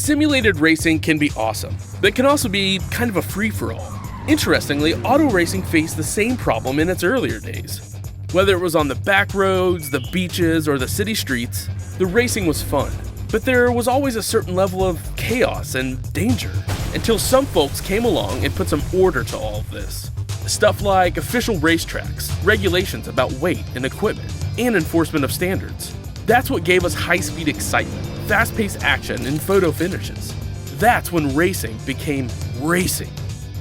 Simulated racing can be awesome, but it can also be kind of a free-for-all. Interestingly, auto racing faced the same problem in its earlier days. Whether it was on the back roads, the beaches, or the city streets, the racing was fun. But there was always a certain level of chaos and danger, until some folks came along and put some order to all of this. Stuff like official racetracks, regulations about weight and equipment, and enforcement of standards. That's what gave us high-speed excitement, fast-paced action, and photo finishes. That's when racing became racing.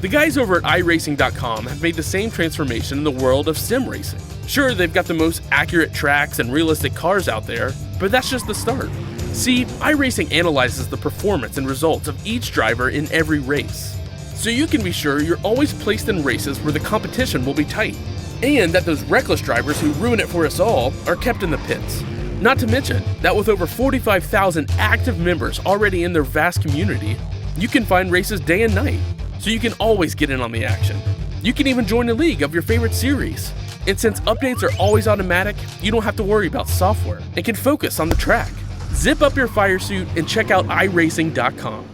The guys over at iRacing.com have made the same transformation in the world of sim racing. Sure, they've got the most accurate tracks and realistic cars out there, but that's just the start. See, iRacing analyzes the performance and results of each driver in every race, so you can be sure you're always placed in races where the competition will be tight, and that those reckless drivers who ruin it for us all are kept in the pits. Not to mention that with over 45,000 active members already in their vast community, you can find races day and night, so you can always get in on the action. You can even join a league of your favorite series. And since updates are always automatic, you don't have to worry about software and can focus on the track. Zip up your fire suit and check out iRacing.com.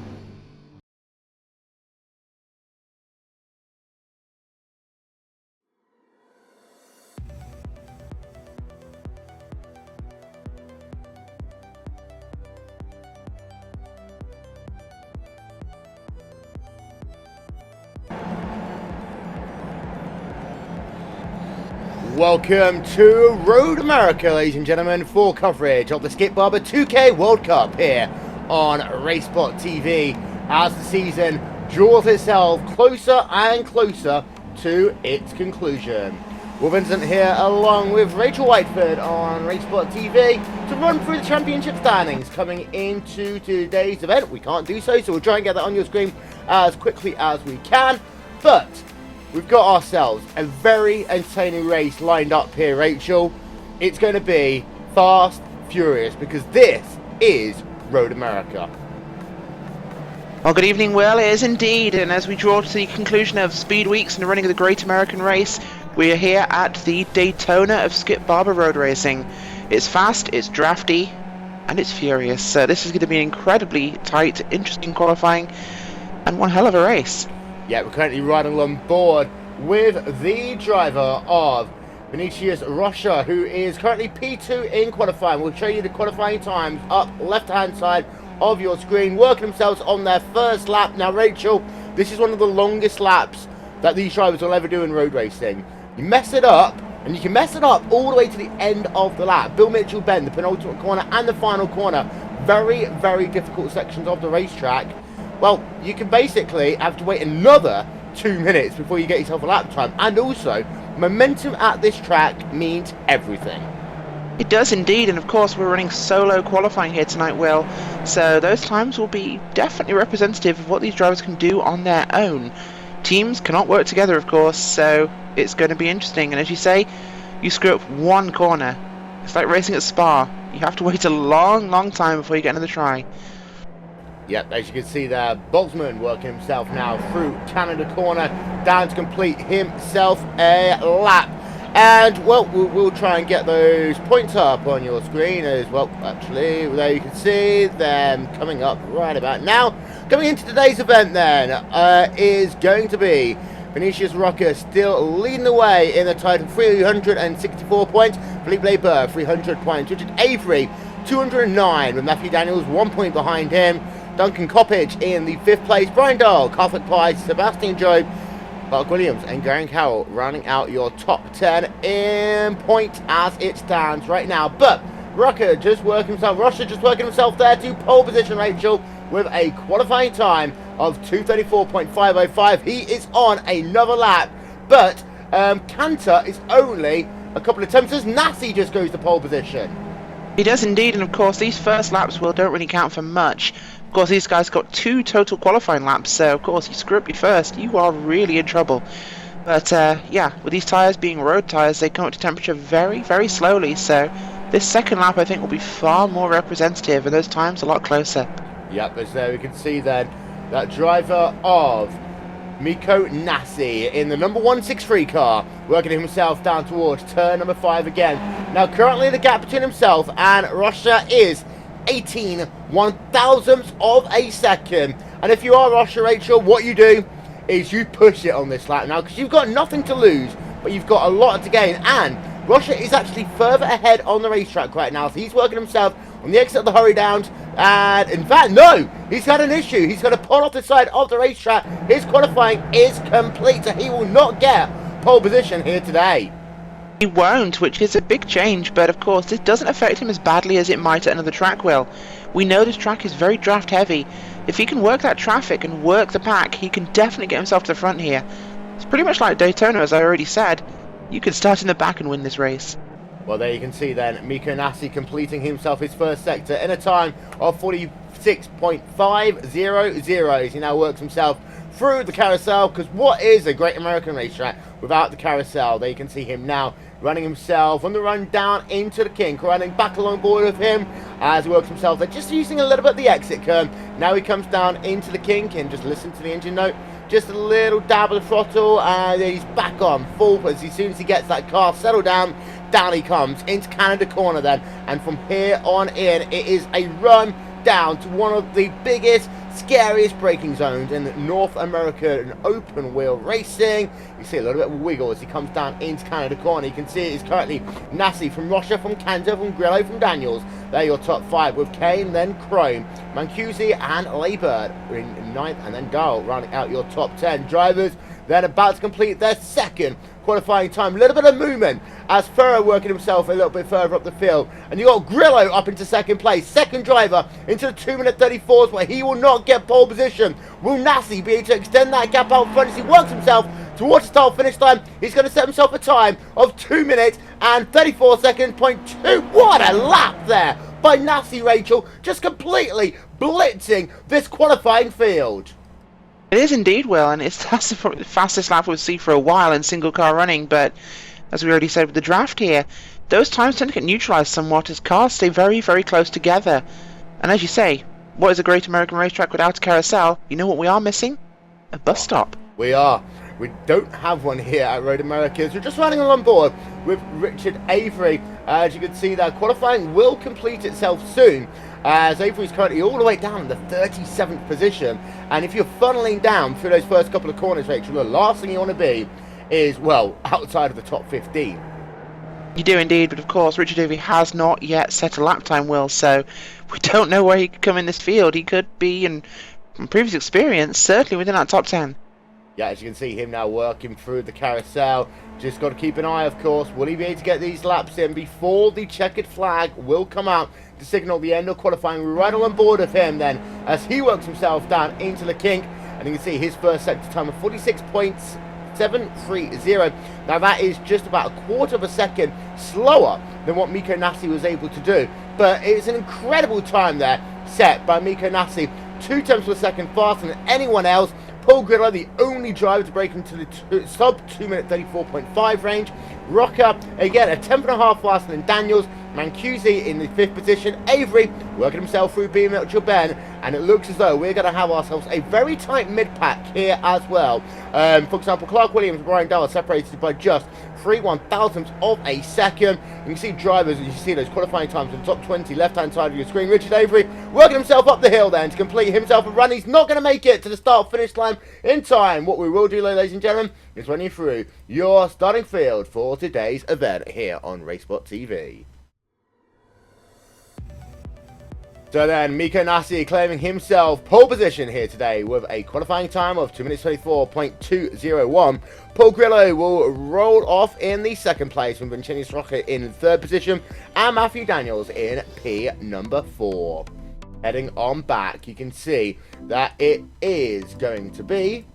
Welcome to Road America, ladies and gentlemen, for coverage of the Skip Barber 2K World Cup here on RaceSpotTV as the season draws itself closer and closer to its conclusion. Will Vincent here along with Rachel Whiteford on RaceSpotTV to run through the championship standings coming into today's event. We can't do so we'll try and get that on your screen as quickly as we can, but we've got ourselves a very entertaining race lined up here, Rachel. It's going to be fast, furious, because this is Road America. Well, good evening, Will. It is indeed, and as we draw to the conclusion of Speed Weeks and the running of the Great American Race, we are here at the Daytona of Skip Barber Road Racing. It's fast, it's drafty, and it's furious, so this is going to be an incredibly tight, interesting qualifying, and one hell of a race. Yeah, we're currently riding on board with the driver of Vinicius Rocha, who is currently P2 in qualifying. We'll show you the qualifying times up left-hand side of your screen, working themselves on their first lap. Now, Rachel, this is one of the longest laps that these drivers will ever do in road racing. You mess it up, and you can mess it up all the way to the end of the lap. Bill Mitchell Bend, the penultimate corner and the final corner. Very, very difficult sections of the racetrack. Well, you can basically have to wait another 2 minutes before you get yourself a lap time. And also, momentum at this track means everything. It does indeed, and of course we're running solo qualifying here tonight, Will. So those times will be definitely representative of what these drivers can do on their own. Teams cannot work together, of course, so it's going to be interesting. And as you say, you screw up one corner. It's like racing at Spa. You have to wait a long, long time before you get another try. Yep, as you can see there, Boltzmann working himself now through Canada corner, down to complete himself a lap. And, well, we'll try and get those points up on your screen as well. Actually, there you can see them coming up right about now. Coming into today's event then is going to be Vinicius Rocha still leading the way in the title, 364 points. Philippe Leber, 300 points. Richard Avery, 209, with Matthew Daniels 1 point behind him. Duncan Coppage in the 5th place. Brian Dahl, Catholic Price, Sebastian Job, Mark Williams and Garen Carroll rounding out your top 10 in points as it stands right now. But Rocha just working himself there to pole position, Rachel, with a qualifying time of 2:34.505. He is on another lap, but Cantor is only a couple of attempts as Nassi just goes to pole position. He does indeed, and of course these first laps don't really count for much. Of course, these guys got 2 total qualifying laps, so of course you screw up your first, you are really in trouble. But yeah, with these tyres being road tyres, they come up to temperature very, very slowly, so this second lap I think will be far more representative and those times a lot closer. Yep, as there we can see then, that driver of Mikko Nassi in the number 163 car, working himself down towards turn number 5 again. Now currently the gap between himself and Rocha is 18 1,000ths of a second. And if you are Russia, Rachel, what you do is you push it on this lap now, because you've got nothing to lose, but you've got a lot to gain. And Russia is actually further ahead on the racetrack right now, so he's working himself on the exit of the hurry downs. And in fact, no, he's had an issue. He's going to pull off the side of the racetrack. His qualifying is complete, so he will not get pole position here today. He won't, which is a big change, but of course this doesn't affect him as badly as it might at another track will. We know this track is very draft heavy. If he can work that traffic and work the pack, he can definitely get himself to the front here. It's pretty much like Daytona, as I already said. You could start in the back and win this race. Well, there you can see then Miko Nassi completing himself his first sector in a time of 46.500. He now works himself through the carousel, because what is a great American racetrack without the carousel? There you can see him now running himself on the run down into the kink, running back along board with him as he works himself there, just using a little bit of the exit curve. Now he comes down into the kink and just listen to the engine note, just a little dab of the throttle, and he's back on full. As soon as he gets that car settled down, down he comes into Canada corner then, and from here on in it is a run down to one of the biggest, scariest braking zones in North American open wheel racing. You see a little bit of wiggle as he comes down into Canada corner. You can see it is currently Nassi from Russia, from Kanto, from Grillo, from Daniels. They're your top five, with Kane, then Chrome, Mancusi and Laybird in ninth, and then Dahl rounding out your top 10 drivers. Then about to complete their second qualifying time. A little bit of movement as Ferrer working himself a little bit further up the field. And you got Grillo up into second place. Second driver into the 2-minute 34s, where he will not get pole position. Will Nassi be able to extend that gap out front as he works himself towards the start finish time? He's going to set himself a time of 2 minutes and 34 seconds, .2. What a lap there by Nassi, Rachel. Just completely blitzing this qualifying field. It is indeed, Will, and that's the fastest lap we'll see for a while in single car running, but as we already said with the draft here, those times tend to get neutralised somewhat as cars stay very, very close together. And as you say, what is a great American racetrack without a carousel? You know what we are missing? A bus stop. We are. We don't have one here at Road Americas. We're just running on board with Richard Avery. As you can see there, qualifying will complete itself soon, as Avery is currently all the way down in the 37th position. And if you're funneling down through those first couple of corners, Rachel, the last thing you want to be is, well, outside of the top 15. You do indeed, but of course Richard Avery has not yet set a lap time, Will, so we don't know where he could come in this field. He could be, and from previous experience, certainly within that top 10. Yeah, as you can see him now working through the carousel. Just got to keep an eye, of course. Will he be able to get these laps in before the checkered flag will come out to signal the end of qualifying? We're right on board of him then as he works himself down into the kink. And you can see his first sector time of 46.730. Now that is just about a quarter of a second slower than what Miko Nassi was able to do. But it's an incredible time there set by Miko Nassi. 2 tenths per second faster than anyone else. Paul Grillo, the only driver to break into the sub 2-minute 34.5 range. Rocker, again, a tenth and a half faster than Daniels. Mancusi in the 5th position. Avery working himself through B. Mitchell Ben. And it looks as though we're going to have ourselves a very tight mid-pack here as well. For example, Clark Williams and Brian Dow are separated by just 3 1,000ths of a second. You can see drivers, as you see those qualifying times in the top 20, left-hand side of your screen. Richard Avery working himself up the hill then to complete himself a run. He's not going to make it to the start-finish line in time. What we will do, ladies and gentlemen, is run you through your starting field for today's event here on RaceSpotTV. So then, Miko Nassi claiming himself pole position here today with a qualifying time of 2 minutes 24.201. Paul Grillo will roll off in the 2nd place with Vincenzo Rocca in 3rd position and Matthew Daniels in P number 4. Heading on back, you can see that it is going to be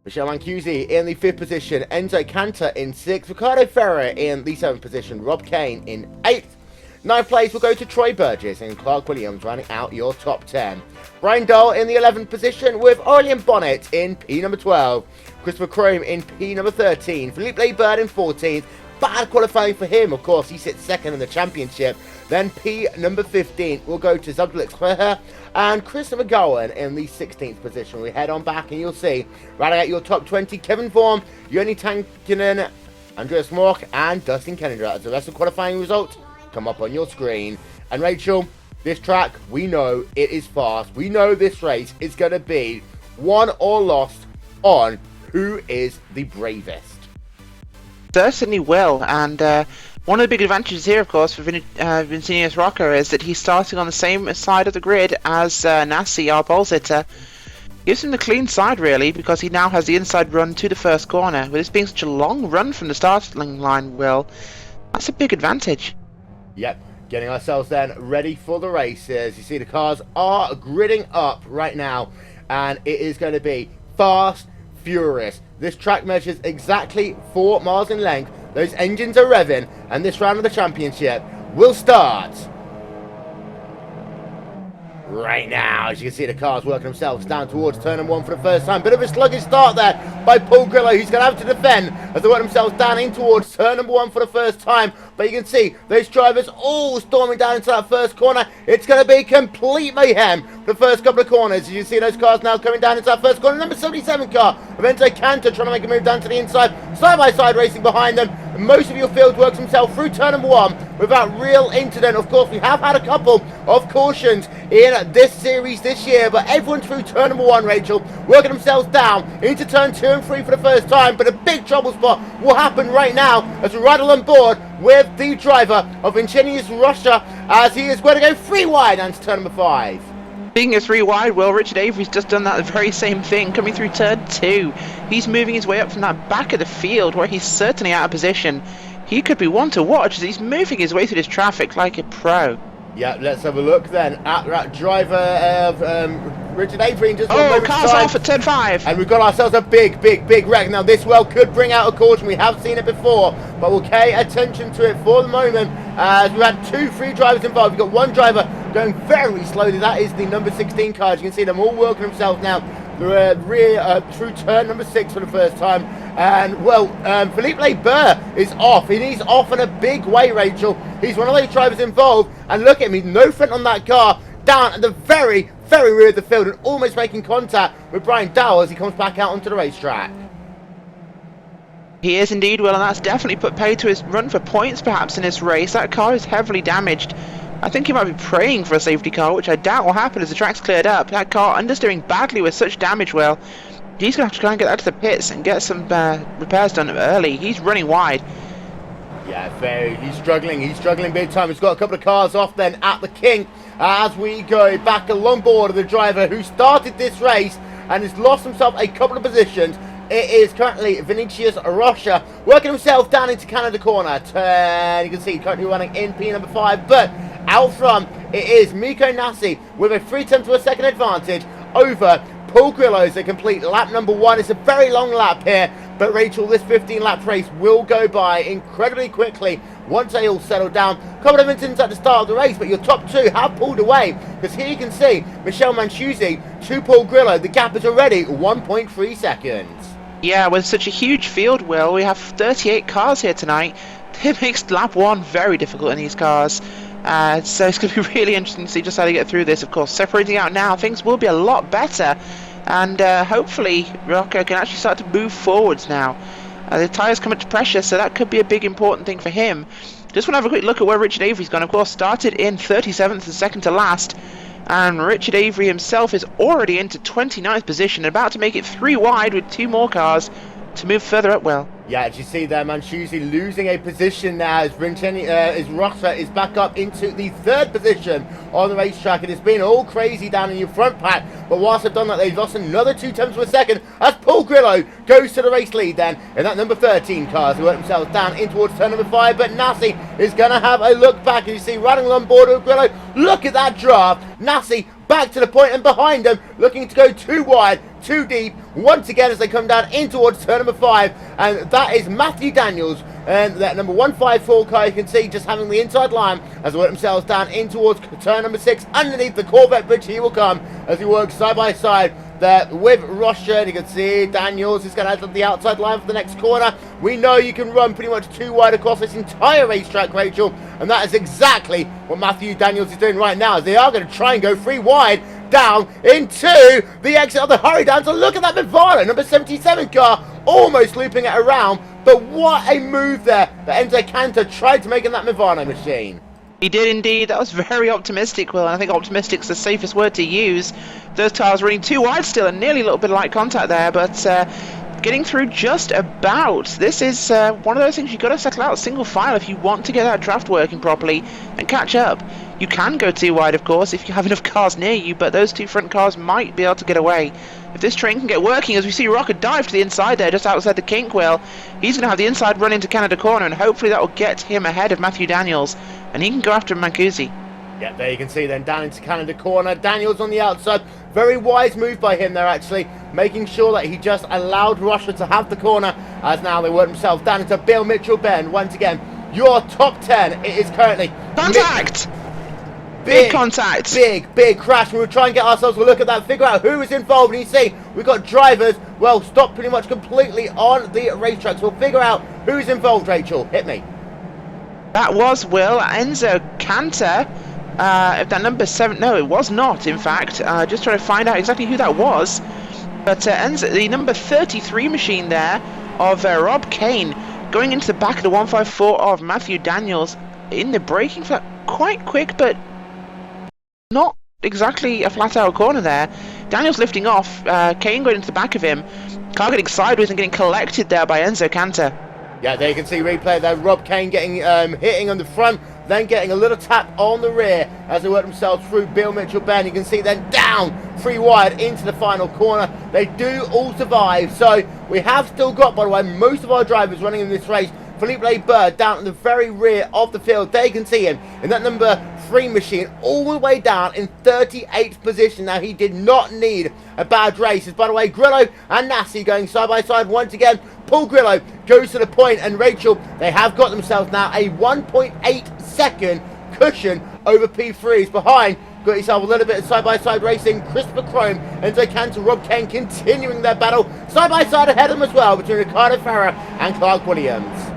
Michelle Mancusi in the 5th position, Enzo Cantor in 6th, Ricardo Ferrer in the 7th position, Rob Kane in 8th. 9th place will go to Troy Burgess and Clark Williams rounding out your top 10. Brian Dahl in the 11th position with Aurelian Bonnet in P number 12. Christopher Chrome in P number 13. Philippe Laybird in 14th. Bad qualifying for him, of course. He sits 2nd in the championship. Then P number 15 will go to Zabdalik Kweher and Chris McGowan in the 16th position. We head on back and you'll see rounding out your top 20, Kevin Vaughan, Joni Tankinen, Andreas Mork and Dustin Kennedy as the rest of qualifying results come up on your screen. And Rachel, This track, we know it is fast. We know this race is going to be won or lost on who is the bravest. Certainly will, and one of the big advantages here, of course, for Vincinius Rocca is that he's starting on the same side of the grid as Nasi, our pole sitter. Gives him the clean side, really, because he now has the inside run to the first corner. With this being such a long run from the starting line, Will, that's a big advantage. Yep, getting ourselves then ready for the races. You see the cars are gridding up right now, and it is going to be fast, furious. This track measures exactly 4 miles in length. Those engines are revving, and this round of the championship will start right now. As you can see, the cars working themselves down towards turn number 1 for the first time. Bit of a sluggish start there by Paul Grillo, who's going to have to defend as they work themselves down in towards turn number 1 for the first time. But you can see those drivers all storming down into that first corner. It's going to be complete mayhem for the first couple of corners. As you see those cars now coming down into that first corner. Number 77 car of Enzo Cantor trying to make a move down to the inside. Side-by-side racing behind them. Most of your field works himself through turn number 1 without real incident. Of course, we have had a couple of cautions in this series this year, but everyone through turn number 1, Rachel, working themselves down into turn 2 and 3 for the first time. But a big trouble spot will happen right now as we ride on board with the driver of Vincinius Rocca, as he is going to go 3 wide and to turn number 5. Being a 3 wide, well, Richard Avery's just done that very same thing, coming through turn 2. He's moving his way up from that back of the field where he's certainly out of position. He could be one to watch as he's moving his way through this traffic like a pro. Yeah, let's have a look then at that driver of Richard Avery in just one moment's car's time. off at turn 5. And we've got ourselves a big wreck. Now this well could bring out a caution. We have seen it before, but we'll pay attention to it for the moment as we've had 3 drivers involved. We've got one driver going very slowly. That is the number 16 car. As you can see them all working themselves now through turn number 6 for the first time. And well, Philippe Leber is off, and he's off in a big way, Rachel. He's one of those drivers involved, and look at me, no front on that car, down at the very rear of the field, and almost making contact with Brian Dow as he comes back out onto the racetrack. He is indeed, Will, and that's definitely put paid to his run for points perhaps in this race. That car is heavily damaged. I think he might be praying for a safety car, which I doubt will happen as the track's cleared up. That car understeering badly with such damage, Will. He's going to have to try and get that to the pits and get some repairs done early. He's running wide. Yeah, he's struggling big time. He's got a couple of cars off then at the kink as we go back along board of the driver who started this race and has lost himself a couple of positions. It is currently Vincinius Rocca working himself down into Canada corner. You can see currently running in P number 5, but out front it is Mikko Nasi with a 3/10 of a second advantage over Paul Grillo as they complete lap number 1. It's a very long lap here, but Rachel, this 15-lap race will go by incredibly quickly once they all settle down. A couple of incidents at the start of the race, but your top 2 have pulled away, because here you can see Michele Mancusi to Paul Grillo. The gap is already 1.3 seconds. Yeah, with such a huge field, Will, we have 38 cars here tonight. It makes lap 1 very difficult in these cars. So it's going to be really interesting to see just how they get through this. Of course, separating out now, things will be a lot better. And hopefully, Rocca can actually start to move forwards now. The tyres come into pressure, so that could be a big important thing for him. Just want to have a quick look at where Richard Avery's gone. Of course, started in 37th and second to last. And Richard Avery himself is already into 29th position, about to make it 3 wide with 2 more cars to move further up well. Yeah, as you see there, Mancusi losing a position now as Rocca is back up into the 3rd position on the racetrack. It has been all crazy down in your front pack, but whilst they've done that, they've lost another 2/10 of a second as Paul Grillo goes to the race lead then in that number 13 car. They work themselves down in towards turn number 5, but Nasi is going to have a look back, and you see riding along board with Grillo. Look at that draft. Nasi back to the point and behind them, looking to go 2 wide, 2 deep, once again as they come down in towards turn number 5, and that is Matthew Daniels, and that number 154 car you can see just having the inside line as they work themselves down in towards turn number 6, underneath the Corvette bridge. He will come as he works side by side there with Rocca. You can see Daniels is going to head up the outside line for the next corner. We know you can run pretty much 2 wide across this entire racetrack, Rachel, and that is exactly what Matthew Daniels is doing right now, as they are going to try and go 3 wide down into the exit of the hurry down. So look at that Mivara, number 77 car, almost looping it around, but what a move there that Enzo Cantor tried to make in that Mivano machine. He did indeed. That was very optimistic, Will, and I think optimistic's the safest word to use. Those cars running too wide still, and nearly a little bit of light contact there, but getting through just about. This is one of those things you've got to settle out single file if you want to get that draft working properly and catch up. You can go too wide, of course, if you have enough cars near you, but those two front cars might be able to get away. If this train can get working, as we see Rocket dive to the inside there, just outside the kink, Will, he's going to have the inside run into Canada Corner, and hopefully that will get him ahead of Matthew Daniels, and he can go after Mancusi. Yeah, there you can see then down into Canada Corner. Daniels on the outside. Very wise move by him there, actually, making sure that he just allowed Russia to have the corner, as now they work themselves down into Bill Mitchell Bend. Once again, your top 10, it is currently... Contact! Big contact! Big crash. We'll try and get ourselves a look at that, figure out who is involved. And you see, we've got drivers, well, stopped pretty much completely on the racetrack. So we'll figure out who's involved, Rachel. Hit me. That was, Will, Enzo Cantor. If that number 7, no, it was not, in fact. Just trying to find out exactly who that was. But Enzo, the number 33 machine there of Rob Kane going into the back of the 154 of Matthew Daniels in the braking flat. Quite quick, but not exactly a flat out corner there. Daniels lifting off, Kane going into the back of him. Car getting sideways and getting collected there by Enzo Cantor. Yeah, there you can see replay there. Rob Kane getting hitting on the front, then getting a little tap on the rear as they work themselves through Bill Mitchell Bend. You can see then down 3 wide into the final corner. They do all survive. So we have still got, by the way, most of our drivers running in this race. Felipe Bird down in the very rear of the field. There you can see him in that number 3 machine all the way down in 38th position. Now, he did not need a bad race. As, by the way, Grillo and Nassi going side by side once again. Paul Grillo goes to the point, and Rachel, they have got themselves now a 1.8 second cushion over P3s behind. Got yourself a little bit of side-by-side racing. Christopher Chrome and Cantor, Rob Kane continuing their battle side-by-side ahead of them as well between Ricardo Farah and Clark Williams.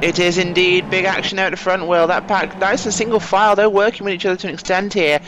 It is indeed big action out the front, Will. That pack, nice and single file. They're working with each other to an extent here.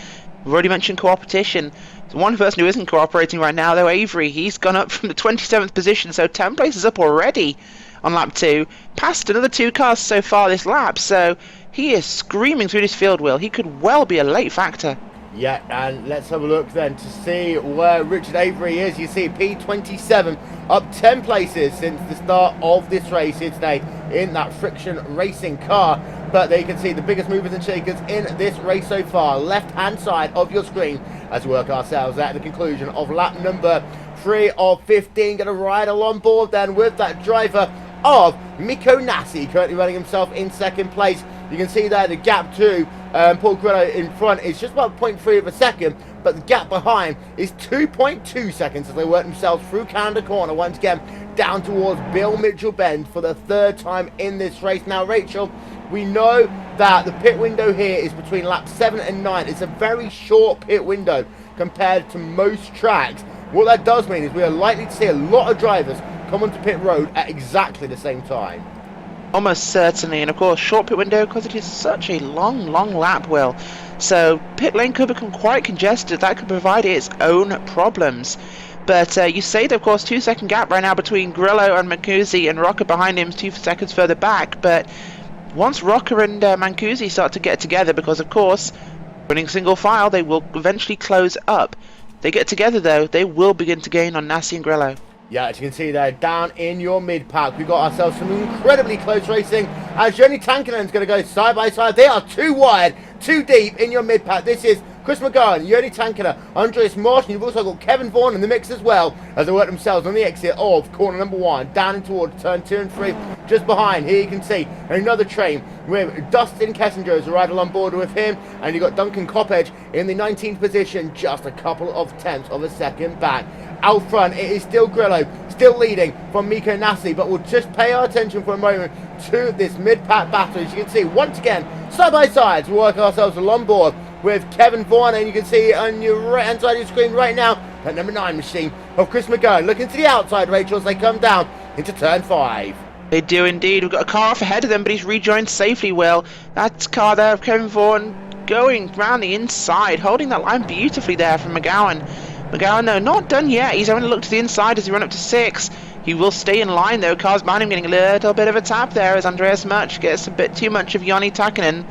We've already mentioned cooperation. The one person who isn't cooperating right now, though, Avery. He's gone up from the 27th position, so 10 places up already on lap 2. Passed another 2 cars so far this lap, so he is screaming through this field, Will. He could well be a late factor. Yeah, and let's have a look then to see where Richard Avery is. You see P27 up 10 places since the start of this race here today in that friction racing car. But there you can see the biggest movers and shakers in this race so far. Left-hand side of your screen as we work ourselves at the conclusion of lap number 3 of 15. Going to ride along board then with that driver of Mikko Nassi, currently running himself in second place. You can see there the gap to Paul Grillo in front is just about 0.3 of a second, but the gap behind is 2.2 seconds as they work themselves through Canada Corner once again down towards Bill Mitchell Bend for the 3rd time in this race. Now, Rachel, we know that the pit window here is between laps 7 and 9. It's a very short pit window compared to most tracks. What that does mean is we are likely to see a lot of drivers come onto pit road at exactly the same time. Almost certainly, and of course short pit window because it is such a long lap, Will. So pit lane could become quite congested. That could provide its own problems. But you say that, of course, 2 second gap right now between Grillo and Mancusi, and Rocker behind him is 2 seconds further back. But once Rocker and Mancusi start to get together, because of course running single file, they will eventually close up. They get together though, they will begin to gain on Nassi and Grillo. Yeah, as you can see there, down in your mid-pack, we've got ourselves some incredibly close racing. As Joni Tankinen's going to go side by side. They are too wide, too deep in your mid-pack. This is Chris McGowan, Joni Tankinen, Andreas Martin. You've also got Kevin Vaughan in the mix as well as they work themselves on the exit of corner number 1, down in towards turn 2 and 3. Just behind, here you can see another train with Dustin Kessinger as a rider on board with him. And you've got Duncan Coppedge in the 19th position, just a couple of tenths of a second back. Out front, it is still Grillo, still leading from Mikko Nassi, but we'll just pay our attention for a moment to this mid-pack battle. As you can see, once again, side by side, we'll work ourselves along board with Kevin Vaughan, and you can see on your right-hand side of your screen right now, that number 9 machine of Chris McGowan, looking to the outside, Rachel, as they come down into turn 5. They do indeed. We've got a car off ahead of them, but he's rejoined safely well. That car there of Kevin Vaughan going round the inside, holding that line beautifully there from McGowan. McGowan, though, not done yet. He's having a look to the inside as he runs up to 6. He will stay in line, though. Cars behind him getting a little bit of a tap there as Andreas Murch gets a bit too much of Joni Takinen.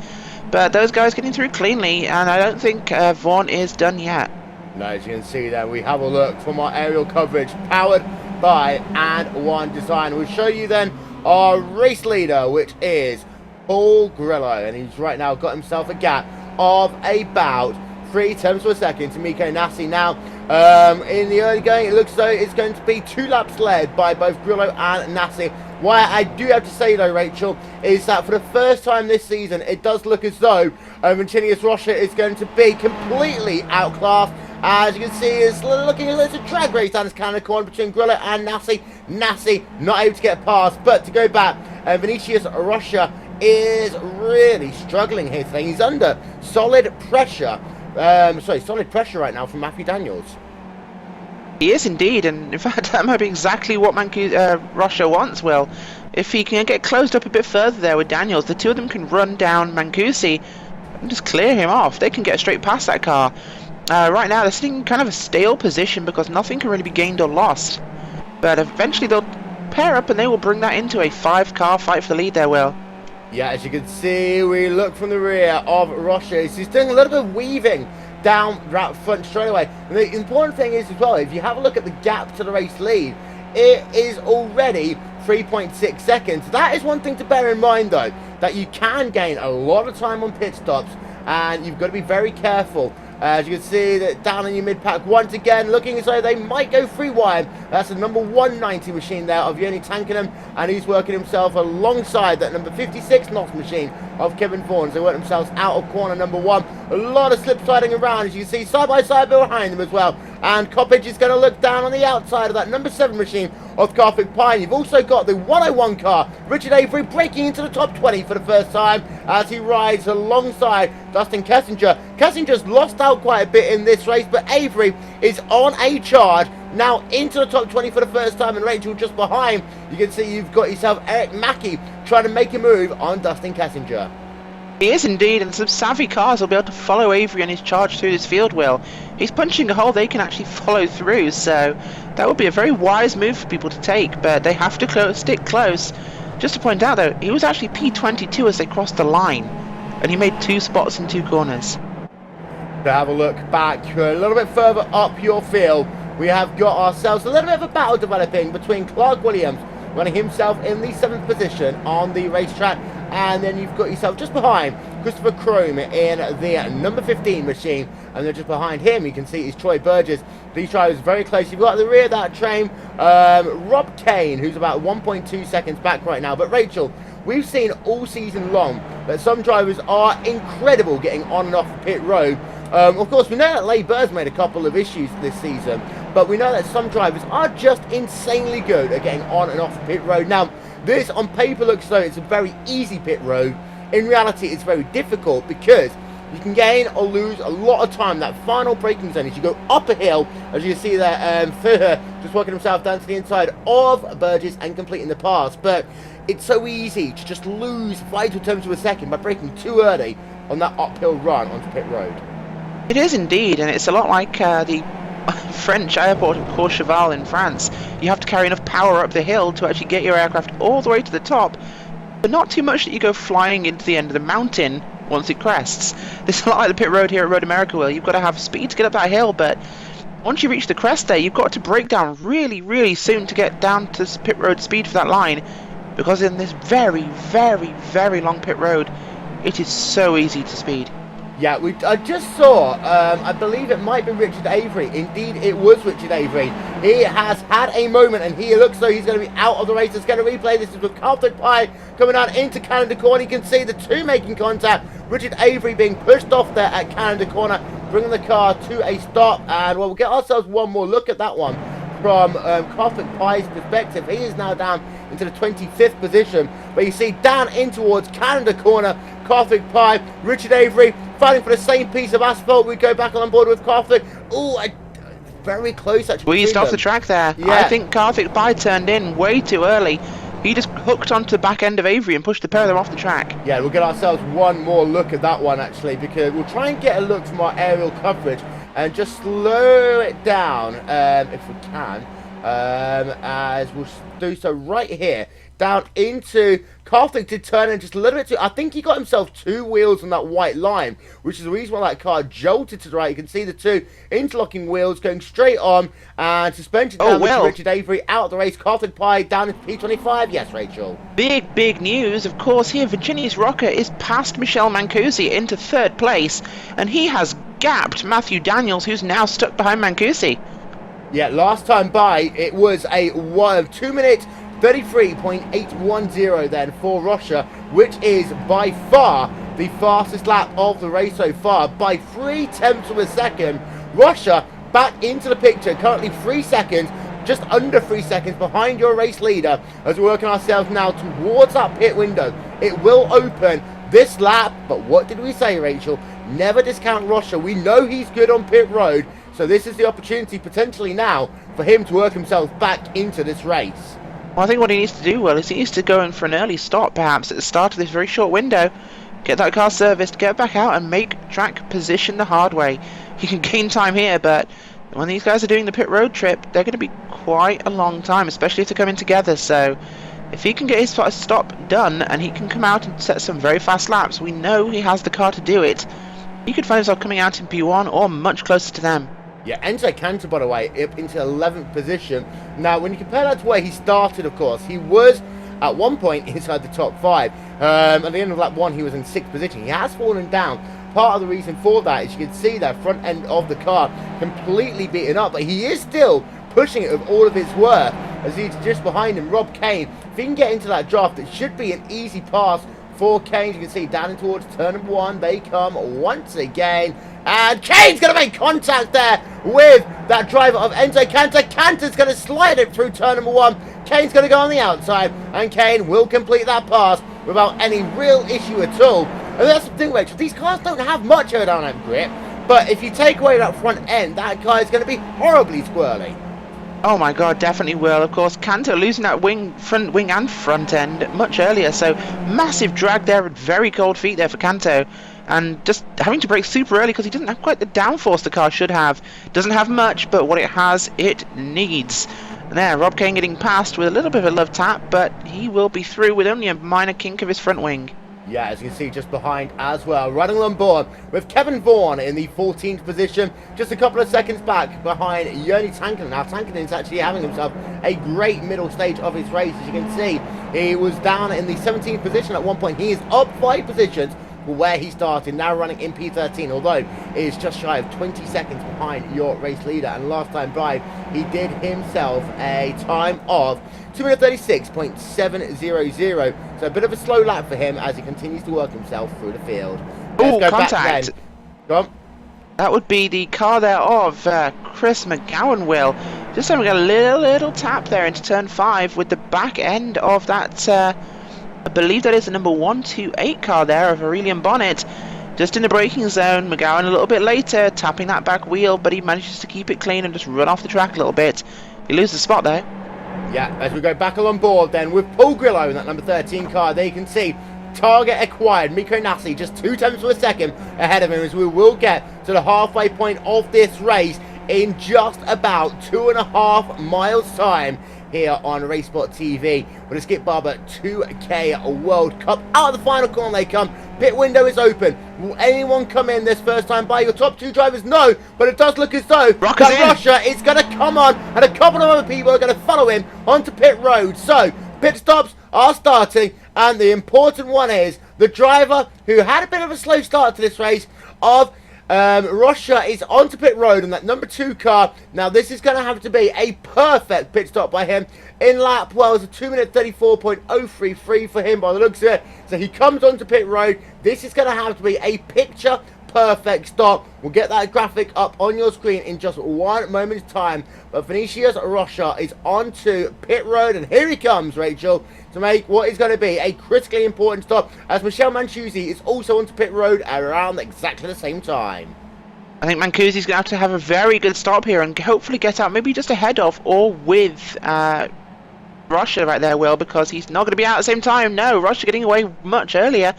But those guys getting through cleanly, and I don't think Vaughn is done yet. Now, as you can see there, we have a look from our aerial coverage powered by And1 Design. We'll show you then our race leader, which is Paul Grillo, and he's right now got himself a gap of about 3 tenths of a second to Miko Nassi. Now, in the early going, it looks as though it's going to be 2 laps led by both Grillo and Nassi. Why I do have to say though, Rachel, is that for the first time this season, it does look as though Vincinius Rocha is going to be completely outclassed. As you can see, it's looking as though it's a drag race down this Canada corner between Grillo and Nassi. Nassi not able to get past, but to go back, Vinicius Rocha is really struggling here today. He's under solid pressure. Solid pressure right now from Matthew Daniels. He is indeed, and in fact that might be exactly what Rocha wants, Will. If he can get closed up a bit further there with Daniels, the two of them can run down Mancusi and just clear him off. They can get straight past that car. Right now they're sitting in kind of a stale position because nothing can really be gained or lost. But eventually they'll pair up and they will bring that into a 5-car fight for the lead there, Will. Yeah, as you can see, we look from the rear of Rocha. He's doing a little bit of weaving down that front straightaway. And the important thing is as well, if you have a look at the gap to the race lead, it is already 3.6 seconds. That is one thing to bear in mind though, that you can gain a lot of time on pit stops, and you've got to be very careful. As you can see, that down in your mid-pack once again, looking as though they might go free wide. That's the number 190 machine there of Yoni Tankenham, and he's working himself alongside that number 56 knots machine of Kevin Vaughan. They work themselves out of corner number 1. A lot of slip sliding around, as you can see, side by side behind them as well. And Coppage is going to look down on the outside of that number 7 machine of Carthage Pine. You've also got the 101 car, Richard Avery, breaking into the top 20 for the first time as he rides alongside Dustin Kessinger. Kessinger's lost out quite a bit in this race, but Avery is on a charge, now into the top 20 for the first time, and Rachel just behind. You can see you've got yourself Eric Mackey trying to make a move on Dustin Kessinger. He is indeed, and some savvy cars will be able to follow Avery on his charge through this field, Will. He's punching a hole they can actually follow through, so that would be a very wise move for people to take, but they have to stick close. Just to point out though, he was actually P22 as they crossed the line, and he made 2 spots in 2 corners. To have a look back a little bit further up your field, we have got ourselves a little bit of a battle developing between Clark Williams, running himself in the 7th position on the racetrack, and then you've got yourself just behind Christopher Chrome in the number 15 machine, and then just behind him you can see is Troy Burgess. These drivers very close. You've got at the rear of that train Rob Kane, who's about 1.2 seconds back right now. But Rachel, we've seen all season long that some drivers are incredible getting on and off the pit road. Of course, we know that Leigh Burr's made a couple of issues this season, but we know that some drivers are just insanely good at getting on and off the pit road. Now, this on paper looks as though it's a very easy pit road. In reality, it's very difficult because you can gain or lose a lot of time. That final braking zone, as you go up a hill, as you can see there, just working himself down to the inside of Burgess and completing the pass. But it's so easy to just lose vital tenths of a second by braking too early on that uphill run onto pit road. It is indeed, and it's a lot like the French airport of Courchevel in France. You have to carry enough power up the hill to actually get your aircraft all the way to the top, but not too much that you go flying into the end of the mountain once it crests. This is a lot like the pit road here at Road America, Will. You've got to have speed to get up that hill, but once you reach the crest there, you've got to brake down really, really soon to get down to pit road speed for that line, because in this very, very, very long pit road, it is so easy to speed. Yeah, I just saw, I believe it might be Richard Avery. Indeed, it was Richard Avery. He has had a moment, and he looks though he's going to be out of the race. It's going to replay. This is with Carthage Pie coming out into Canada Corner. You can see the two making contact. Richard Avery being pushed off there at Canada Corner, bringing the car to a stop. And well, we'll get ourselves one more look at that one from Carthage Pie's perspective. He is now down into the 25th position, but you see down in towards Canada Corner, Carthage Pie, Richard Avery fighting for the same piece of asphalt. We go back on board with Carthage. Oh, very close actually. Wheezed off the track there. Yeah. I think Carthage Pie turned in way too early. He just hooked onto the back end of Avery and pushed the pair of them off the track. Yeah, we'll get ourselves one more look at that one actually, because we'll try and get a look from our aerial coverage and just slow it down if we can, as we'll do so right here down into Karthik. Did turn in just a little bit too. I think he got himself 2 wheels on that white line, which is the reason why that car jolted to the right. You can see the 2 interlocking wheels going straight on, and suspension damage to Richard Avery out of the race. Karthik Pye down in P25. Yes, Rachel. Big news, of course, here. Virginia's Rocker is past Michelle Mancusi into 3rd place, and he has gapped Matthew Daniels, who's now stuck behind Mancusi. Yeah, last time by, it was a 2 minute 33.810 then for Russia, which is by far the fastest lap of the race so far by 0.3 of a second. Russia back into the picture, currently 3 seconds, just under 3 seconds behind your race leader, as we're working ourselves now towards that pit window. It will open this lap, but what did we say, Rachel? Never discount Russia. We know he's good on pit road, so this is the opportunity potentially now for him to work himself back into this race. Well, I think what he needs to do, Will, is he needs to go in for an early stop, perhaps, at the start of this very short window. Get that car serviced, get back out, and make track position the hard way. He can gain time here, but when these guys are doing the pit road trip, they're going to be quite a long time, especially if they're coming together. So if he can get his stop done, and he can come out and set some very fast laps, we know he has the car to do it. He could find himself coming out in P1 or much closer to them. Yeah, Enzo Cantor, by the way, up into 11th position. Now, when you compare that to where he started, of course, he was at one point inside the top 5. At the end of lap 1, he was in 6th position. He has fallen down. Part of the reason for that is you can see that front end of the car completely beaten up, but he is still pushing it with all of his worth, as he's just behind him, Rob Kane. If he can get into that draft, it should be an easy pass for Kane. You can see down in towards turn number 1, they come once again. And Kane's going to make contact there with that driver of Enzo Cantor. Cantor's going to slide it through turn number 1. Kane's going to go on the outside, and Kane will complete that pass without any real issue at all. And that's the thing, Rachel. These cars don't have much aerodynamic grip, but if you take away that front end, that car is going to be horribly squirrely. Oh my god, definitely will. Of course, Cantor losing that front wing and front end much earlier, so massive drag there with very cold feet there for Cantor. And just having to brake super early because he doesn't have quite the downforce the car should have. Doesn't have much, but what it has, it needs. And there, Rob Kane getting past with a little bit of a love tap, but he will be through with only a minor kink of his front wing. Yeah, as you can see just behind as well, running on board with Kevin Vaughan in the 14th position, just a couple of seconds back behind Joni Tankkinen. Now Tankkinen's actually having himself a great middle stage of his race. As you can see, he was down in the 17th position at one point. He is up 5 positions where he started, now running in P13, although it is just shy of 20 seconds behind your race leader. And last time by, he did himself a time of 2:36.700, so a bit of a slow lap for him as he continues to work himself through the field. Oh, contact! Go on. That would be the car there of Chris McGowan, Will. Just having a little tap there into turn 5 with the back end of that, I believe that is the number 128 car there of Aurelian Bonnet. Just in the braking zone, McGowan a little bit later, tapping that back wheel, but he manages to keep it clean and just run off the track a little bit. He loses the spot there. Yeah, as we go back on board then with Paul Grillo in that number 13 car, there you can see target acquired. Miko Nassi just 0.2 of a second ahead of him, as we will get to the halfway point of this race in just about 2.5 miles time here on RaceSpotTV with a Skip Barber 2K World Cup. Out of the final corner they come. Pit window is open. Will anyone come in this first time by? Your top 2 drivers? No, but it does look as though Russia is going to come on, and a couple of other people are going to follow him onto pit road. So pit stops are starting, and the important one is the driver who had a bit of a slow start to this race of Russia is onto pit road in that number 2 car. Now this is going to have to be a perfect pit stop by him in lap, well, it's a 2:34.033 for him by the looks of it. So he comes onto pit road. This is going to have to be a picture perfect stop. We'll get that graphic up on your screen in just 1 moment's time. But Vinicius Russia is onto pit road, and here he comes, Rachel, to make what is going to be a critically important stop, as Michelle Mancusi is also onto pit road around exactly the same time. I think Mancusi's going to have a very good stop here and hopefully get out maybe just ahead of or with Russia right there, Will, because he's not going to be out at the same time. No, Russia getting away much earlier.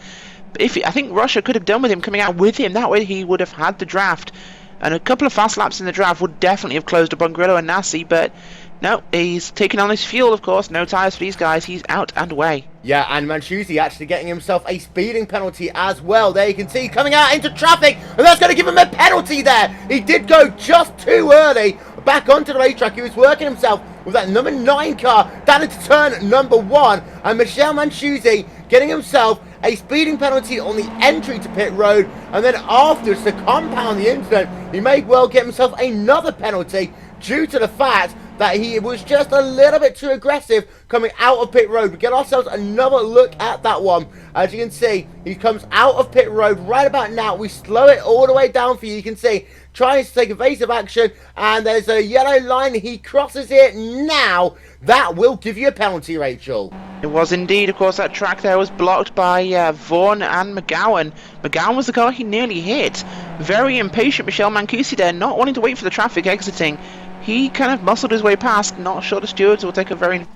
I think Russia could have done with him coming out with him. That way he would have had the draft. And a couple of fast laps in the draft would definitely have closed up on Grillo and Nassi, but No, he's taking on his fuel, of course. No tyres for these guys. He's out and away. Yeah, and Manchusi actually getting himself a speeding penalty as well. There you can see coming out into traffic, and that's going to give him a penalty there. He did go just too early back onto the racetrack. He was working himself with that number 9 car down into turn number 1, and Michel Manchusi getting himself a speeding penalty on the entry to pit road, and then afterwards, to compound the incident, he may well get himself another penalty due to the fact that he was just a little bit too aggressive coming out of pit road. We get ourselves another look at that one. As you can see, he comes out of pit road right about now. We slow it all the way down for you. You can see, trying to take evasive action, and there's a yellow line. He crosses it now. That will give you a penalty, Rachel. It was indeed, of course, that track there was blocked by Vaughan and McGowan. McGowan was the car he nearly hit. Very impatient Michel Mancusi there, not wanting to wait for the traffic exiting. He kind of muscled his way past. Not sure the stewards will take a very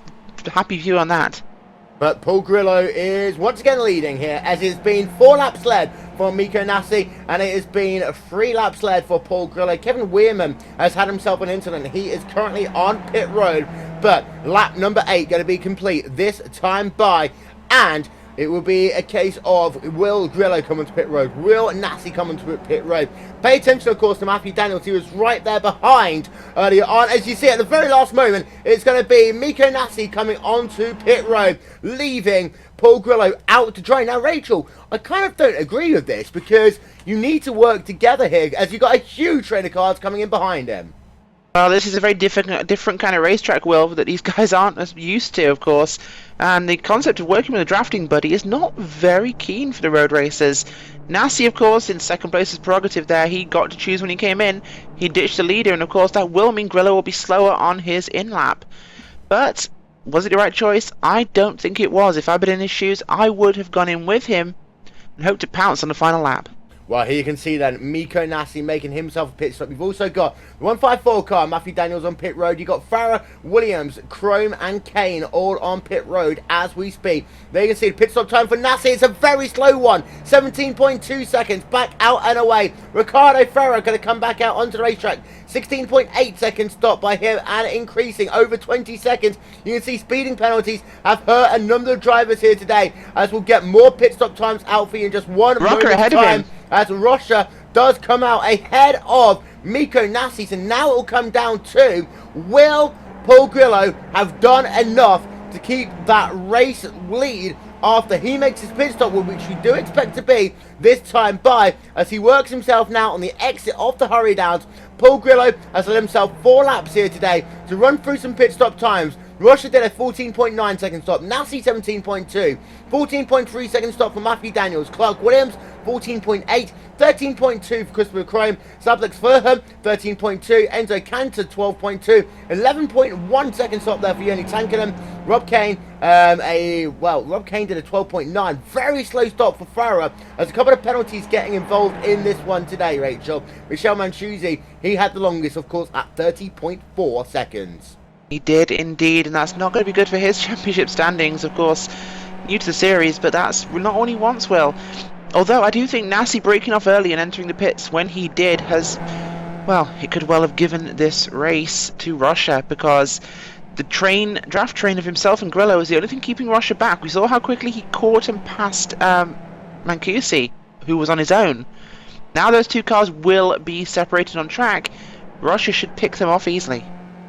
happy view on that. But Paul Grillo is once again leading here, as it's been 4 laps led for Miko Nassi, and it has been 3 laps led for Paul Grillo. Kevin Weirman has had himself an incident. He is currently on pit road, but lap number 8 going to be complete this time by, and it will be a case of, will Grillo come onto pit road? Will Nassi come onto pit road? Pay attention, of course, to Matthew Daniels. He was right there behind earlier on. As you see, at the very last moment, it's going to be Miko Nassi coming onto pit road, leaving Paul Grillo out to dry. Now, Rachel, I kind of don't agree with this, because you need to work together here, as you've got a huge train of cars coming in behind him. Well, this is a very different kind of racetrack, Will, that these guys aren't as used to, of course. And the concept of working with a drafting buddy is not very keen for the road racers. Nassi, of course, in second place is prerogative there. He got to choose when he came in. He ditched the leader, and of course that will mean Grillo will be slower on his in-lap. But was it the right choice? I don't think it was. If I'd been in his shoes, I would have gone in with him and hoped to pounce on the final lap. Well, here you can see then Miko Nassi making himself a pit stop. We've also got the 154 car, Matthew Daniels on pit road. You've got Farah, Williams, Chrome and Kane all on pit road as we speak. There you can see the pit stop time for Nassi. It's a very slow one. 17.2 seconds. Back out and away. Ricardo Farah going to come back out onto the racetrack. 16.8 seconds stop by him and increasing over 20 seconds. You can see speeding penalties have hurt a number of drivers here today, as we'll get more pit stop times out for you in just one moment ahead time. of him. As Rocha does come out ahead of Miko Nassi, and now it will come down to, will Paul Grillo have done enough to keep that race lead after he makes his pit stop, which we do expect to be this time by, as he works himself now on the exit of the hurry downs. Paul Grillo has let himself 4 laps here today to run through some pit stop times. Russia did a 14.9 second stop, Nassi 17.2, 14.3 second stop for Matthew Daniels, Clark Williams 14.8, 13.2 for Christopher Chrome, Sablex Furham 13.2, Enzo Cantor 12.2, 11.1 second stop there for Yoni Tankerham. Rob Kane, Rob Kane did a 12.9, very slow stop for Farah, as a couple of penalties getting involved in this one today, Rachel. Michel Manchusi, he had the longest, of course, at 30.4 seconds. He did indeed, and that's not going to be good for his championship standings, of course. New to the series, but that's not only once, Will. Although I do think Nassi breaking off early and entering the pits when he did has, well, it could well have given this race to Russia, because the draft train of himself and Grillo is the only thing keeping Russia back. We saw how quickly he caught and passed Mancusi, who was on his own. Now those two cars will be separated on track. Russia should pick them off easily.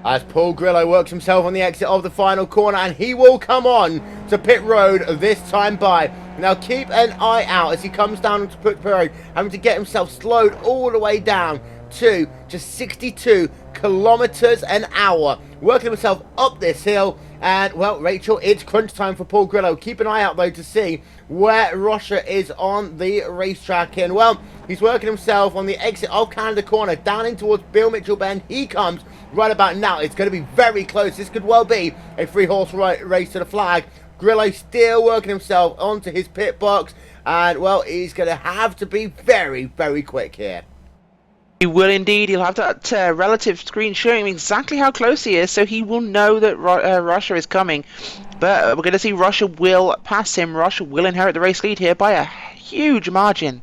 As Paul Grillo works himself on the exit of the final corner, and he will come on to pit road this time by. Now keep an eye out as he comes down onto pit road, having to get himself slowed all the way down to just 62 kilometers an hour, working himself up this hill. And well, Rachel, it's crunch time for Paul Grillo. Keep an eye out though to see where Russia is on the racetrack, and well, he's working himself on the exit of Canada corner down in towards Bill Mitchell Bend. He comes right about now. It's going to be very close. This could well be a 3-horse race to the flag. Grillo still working himself onto his pit box, and well, he's going to have to be very, very quick here. He will indeed. He'll have that relative screen showing him exactly how close he is, so he will know that Russia is coming. But we're going to see Russia will pass him. Russia will inherit the race lead here by a huge margin.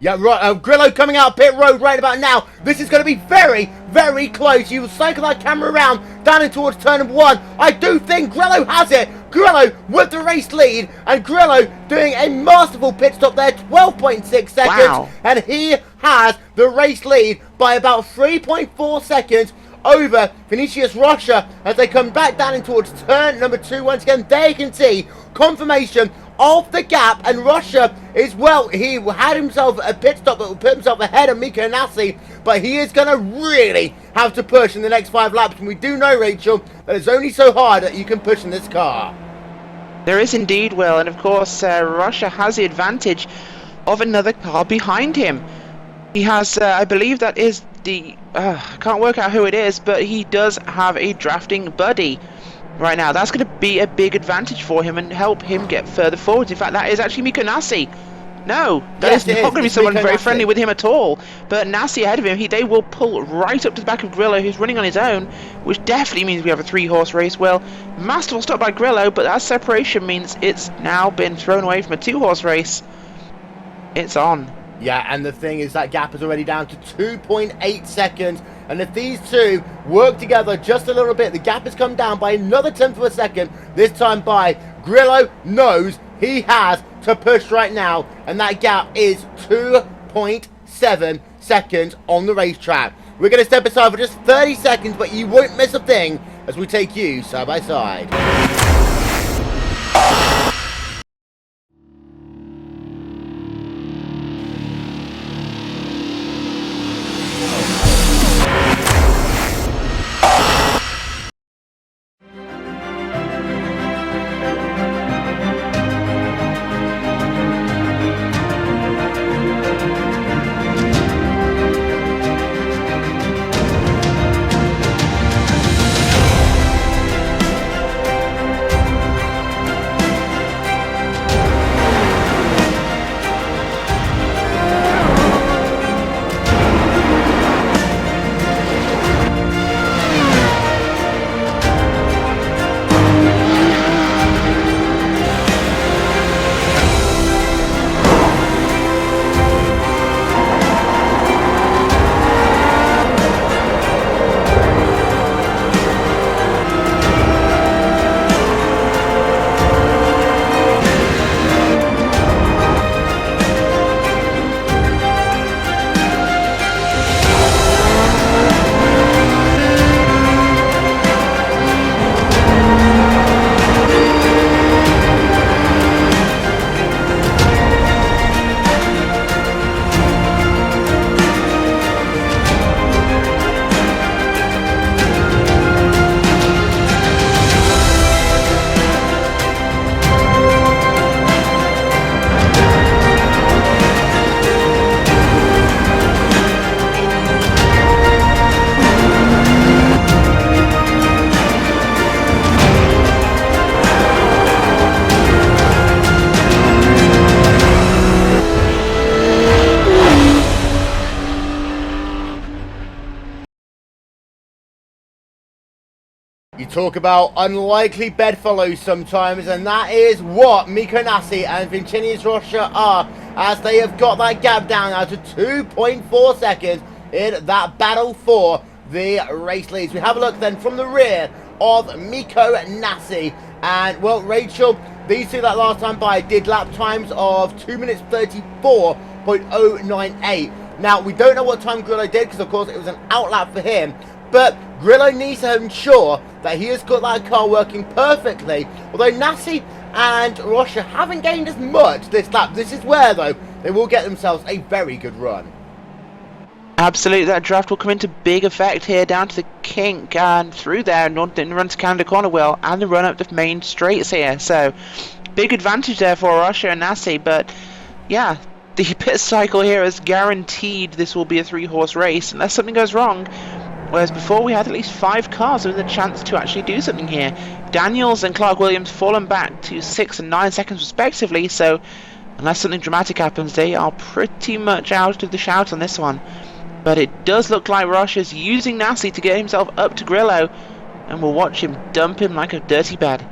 Yeah, right. Grillo coming out pit road right about now. This is going to be very, very close. You cycle that camera around, down in towards turn number 1. I do think Grillo has it. Grillo with the race lead, and Grillo doing a masterful pit stop there, 12.6 seconds. Wow. And he has the race lead by about 3.4 seconds over Vinicius Rocha as they come back down in towards turn number 2. Once again, there you can see confirmation of the gap, and Rocha is, well, he had himself a pit stop that will put himself ahead of Mika Nassi, but he is going to really have to push in the next 5 laps, and we do know, Rachel, that it's only so hard that you can push in this car. There is indeed, Will, and of course Rocha has the advantage of another car behind him. He has, I believe that is the, I can't work out who it is, but he does have a drafting buddy right now. That's going to be a big advantage for him and help him get further forwards. In fact, that is actually Mika Nassi. No, that is not going to be someone very friendly with him at all. But Nassi ahead of him, they will pull right up to the back of Grillo, who's running on his own, which definitely means we have a 3-horse race. Well, masterful stop by Grillo, but that separation means it's now been thrown away from a 2-horse race. It's on. Yeah, and the thing is that gap is already down to 2.8 seconds. And if these two work together just a little bit, the gap has come down by another 1/10 of a second, this time by Grillo knows he has to push right now. And that gap is 2.7 seconds on the racetrack. We're going to step aside for just 30 seconds, but you won't miss a thing as we take you side by side. You talk about unlikely bedfellows sometimes, and that is what Mika Nassi and Vinicius Rocha are, as they have got that gap down now to 2.4 seconds in that battle for the race leads. We have a look then from the rear of Mika Nassi, and well, Rachel, these two that last time by did lap times of 2 minutes 34.098. Now, we don't know what time Grillo did, because of course it was an outlap for him, but Grillo needs to ensure that he has got that car working perfectly. Although Nassi and Rocha haven't gained as much this lap. This is where, though, they will get themselves a very good run. Absolutely, that draft will come into big effect here down to the kink and through there, and then run to Canada Corner Will, and the run up the main straights here. So, big advantage there for Rocha and Nassi, but yeah, the pit cycle here is guaranteed this will be a 3-horse race unless something goes wrong. Whereas before we had at least 5 cars with a chance to actually do something here. Daniels and Clark Williams fallen back to 6 and 9 seconds respectively, so unless something dramatic happens, they are pretty much out of the shout on this one. But it does look like Rocha's using Nassi to get himself up to Grillo, and we'll watch him dump him like a dirty bed.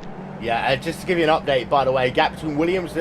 Yeah, just to give you an update, by the way, gap between Daniels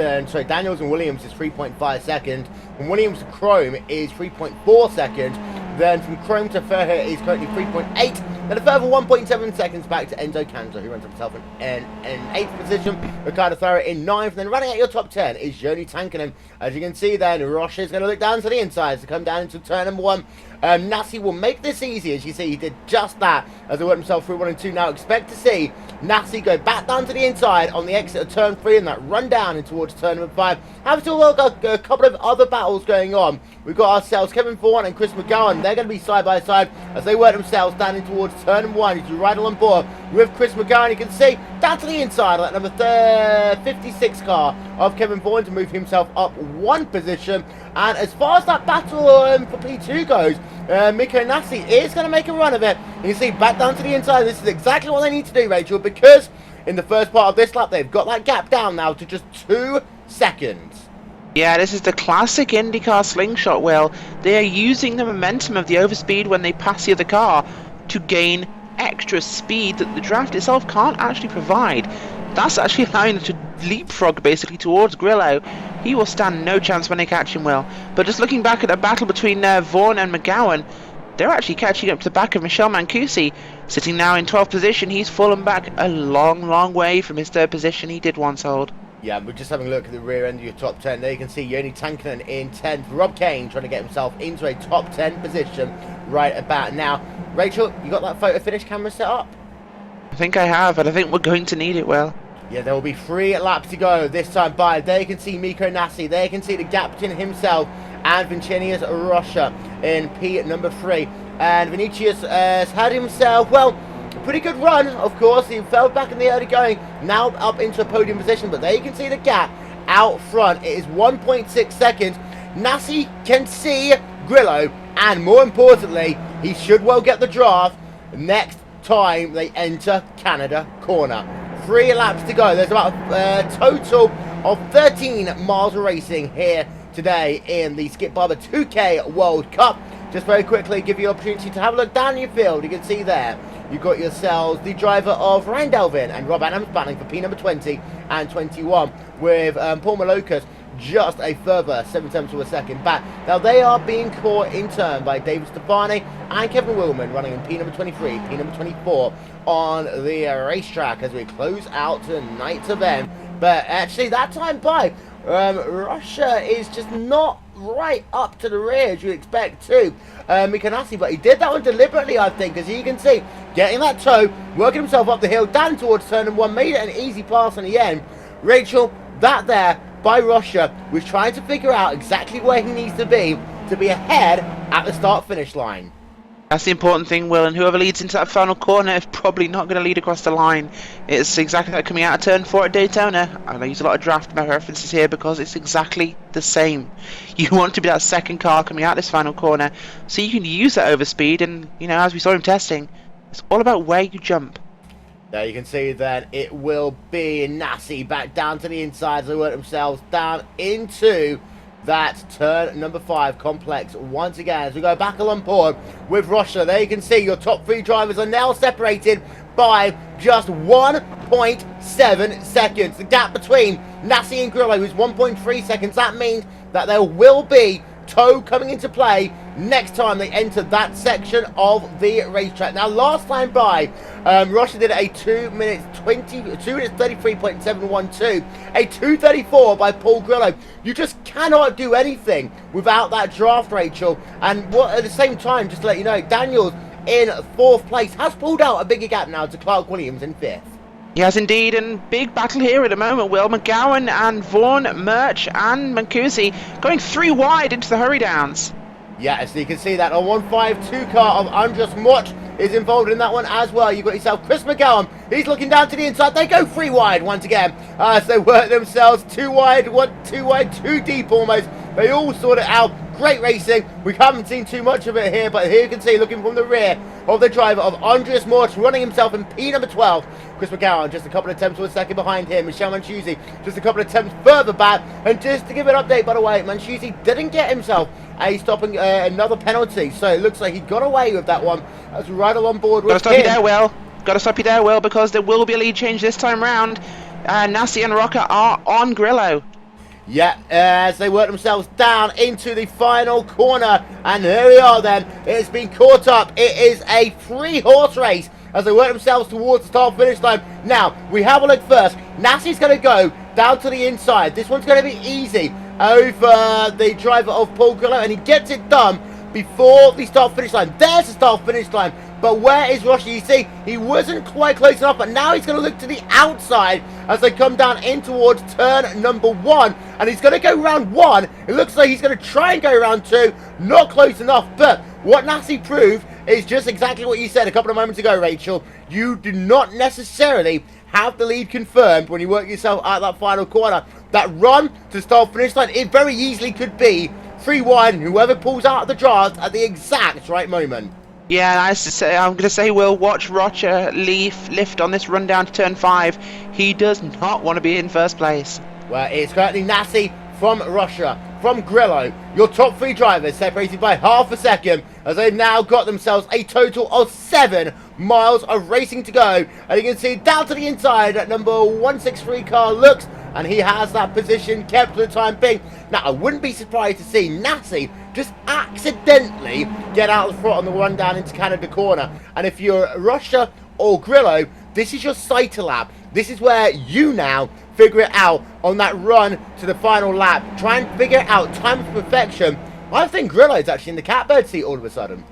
and Williams is 3.5 seconds. From Williams to Chrome is 3.4 seconds. Then from Chrome to Fairhair is currently 3.8. Then a further 1.7 seconds back to Enzo Canzo, who runs himself in 8th position. Ricardo Thara in 9th. Then running at your top 10 is Joni Tankanen. As you can see then, Roche is going to look down to the insides to come down into turn number 1. Nassi will make this easy. As you see, he did just that as he worked himself through 1 and 2. Now expect to see Nassi go back down to the inside on the exit of turn 3 and that run down in towards turn number 5. Have still got a couple of other battles going on. We've got ourselves Kevin Vaughan and Chris McGowan. They're going to be side by side as they work themselves down in towards turn number 1. As you ride on board with Chris McGowan, you can see down to the inside of that number 56 car of Kevin Vaughan to move himself up 1 position. And as far as that battle for P2 goes, Mikko Nassi is going to make a run of it. You can see back down to the inside. This is exactly what they need to do, Rachel, because in the first part of this lap, they've got that gap down now to just 2 seconds. Yeah, this is the classic IndyCar slingshot, Will. They are using the momentum of the overspeed when they pass the other car to gain extra speed that the draft itself can't actually provide. That's actually allowing them to leapfrog basically towards Grillo. He will stand no chance when they catch him, Will. But just looking back at the battle between Vaughan and McGowan, they're actually catching up to the back of Michel Mancusi, sitting now in 12th position. He's fallen back a long way from his 3rd position he did once hold. Yeah, we're just having a look at the rear end of your top 10. There you can see Joni Tankanen in 10th. Rob Kane trying to get himself into a top 10 position right about now. Rachel, you got that photo finish camera set up? I think I have, and I think we're going to need it, Will. Yeah, there will be 3 laps to go this time by. There you can see Mikko Nassi. There you can see the gap between himself and Vincenus Rocha in P number 3. And Vinicius has had himself, well, a pretty good run, of course. He fell back in the early going, now up into a podium position. But there you can see the gap out front. It is 1.6 seconds. Nassi can see Grillo, and more importantly, he should well get the draft next time they enter Canada corner. 3 laps to go. There's about a total of 13 miles of racing here today in the Skip Barber 2K World Cup. Just very quickly give you an opportunity to have a look down your field. You can see there you've got yourselves the driver of Ryan Delvin and Rob Adams battling for P number 20 and 21 with Paul Malokas just a further 7/10 of a second back. Now they are being caught in turn by David Stefani and Kevin Willman running in P number 23, P number 24 on the racetrack as we close out tonight's event. But actually that time by, Russia is just not right up to the rear as you expect to Mikko Nassi, but he did that one deliberately, I think, as you can see, getting that toe, working himself up the hill, down towards turn number 1, made it an easy pass in the end. Rachel, that there by Russia was trying to figure out exactly where he needs to be ahead at the start-finish line. That's the important thing, Will, and whoever leads into that final corner is probably not going to lead across the line. It's exactly like coming out of turn 4 at Daytona. I use a lot of draft references here because it's exactly the same. You want to be that second car coming out this final corner so you can use that overspeed, and, you know, as we saw him testing, it's all about where you jump. There you can see then it will be Nassi back down to the inside as they work themselves down into that turn number 5 complex once again as we go back along board with Russia. There you can see your top 3 drivers are now separated by just 1.7 seconds. The gap between Nassi and Grillo is 1.3 seconds. That means that there will be toe coming into play next time they enter that section of the racetrack. Now last time by, Russia did a 2 minutes 33.712, a 2:34 by Paul Grillo. You just cannot do anything without that draft, Rachel. And what, at the same time, just to let you know, Daniels in 4th place has pulled out a bigger gap now to Clark Williams in 5th. Yes, indeed, and big battle here at the moment, Will. McGowan and Vaughan, Murch and Mancusi going 3 wide into the hurry downs. Yeah, so you can see that a 152 car of Andres Mott is involved in that one as well. You've got yourself Chris McGowan. He's looking down to the inside. They go 3 wide once again as they work themselves 2 wide, 2 wide, 2 deep almost. They all sort it out. Great racing. We haven't seen too much of it here, but here you can see, looking from the rear of the driver of Andres Mott, running himself in P number 12. Chris McGowan just a couple of attempts to a second behind him. Michel Mancusi just a couple of attempts further back. And just to give an update, by the way, Mancusi didn't get himself a stopping another penalty, so it looks like he got away with that one. As we ride along board with Got to stop you there, Will. Got to stop you there, Will, because there will be a lead change this time round. Nassi and Rocker are on Grillo. Yeah, as they work themselves down into the final corner. And here we are then. It's been caught up. It is a 3-horse race as they work themselves towards the start finish line. Now, we have a look first. Nassi's going to go down to the inside. This one's going to be easy over the driver of Paul Grillo, and he gets it done before the start finish line. There's the start finish line. But where is Russia? You see, he wasn't quite close enough, but now he's going to look to the outside as they come down in towards turn number 1. And he's going to go round 1. It looks like he's going to try and go round 2. Not close enough. But what Nassi proved is just exactly what you said a couple of moments ago, Rachel. You do not necessarily have the lead confirmed when you work yourself out that final corner. That run to start finish line, it very easily could be 3-1, whoever pulls out of the draft at the exact right moment. Yeah, I'm going to say we'll watch Roger lift on this run down to turn 5. He does not want to be in first place. Well, it's currently Nassi from Russia, from Grillo. Your top 3 drivers separated by half a second as they've now got themselves a total of 7 miles of racing to go. And you can see down to the inside that number 163 car looks, and he has that position kept for the time being. Now, I wouldn't be surprised to see Nassi just accidentally get out of the front on the run down into Canada corner. And if you're Russia or Grillo, this is your sighter lap. This is where you now figure it out on that run to the final lap. Try and figure it out, time of perfection. I think Grillo is actually in the catbird seat all of a sudden.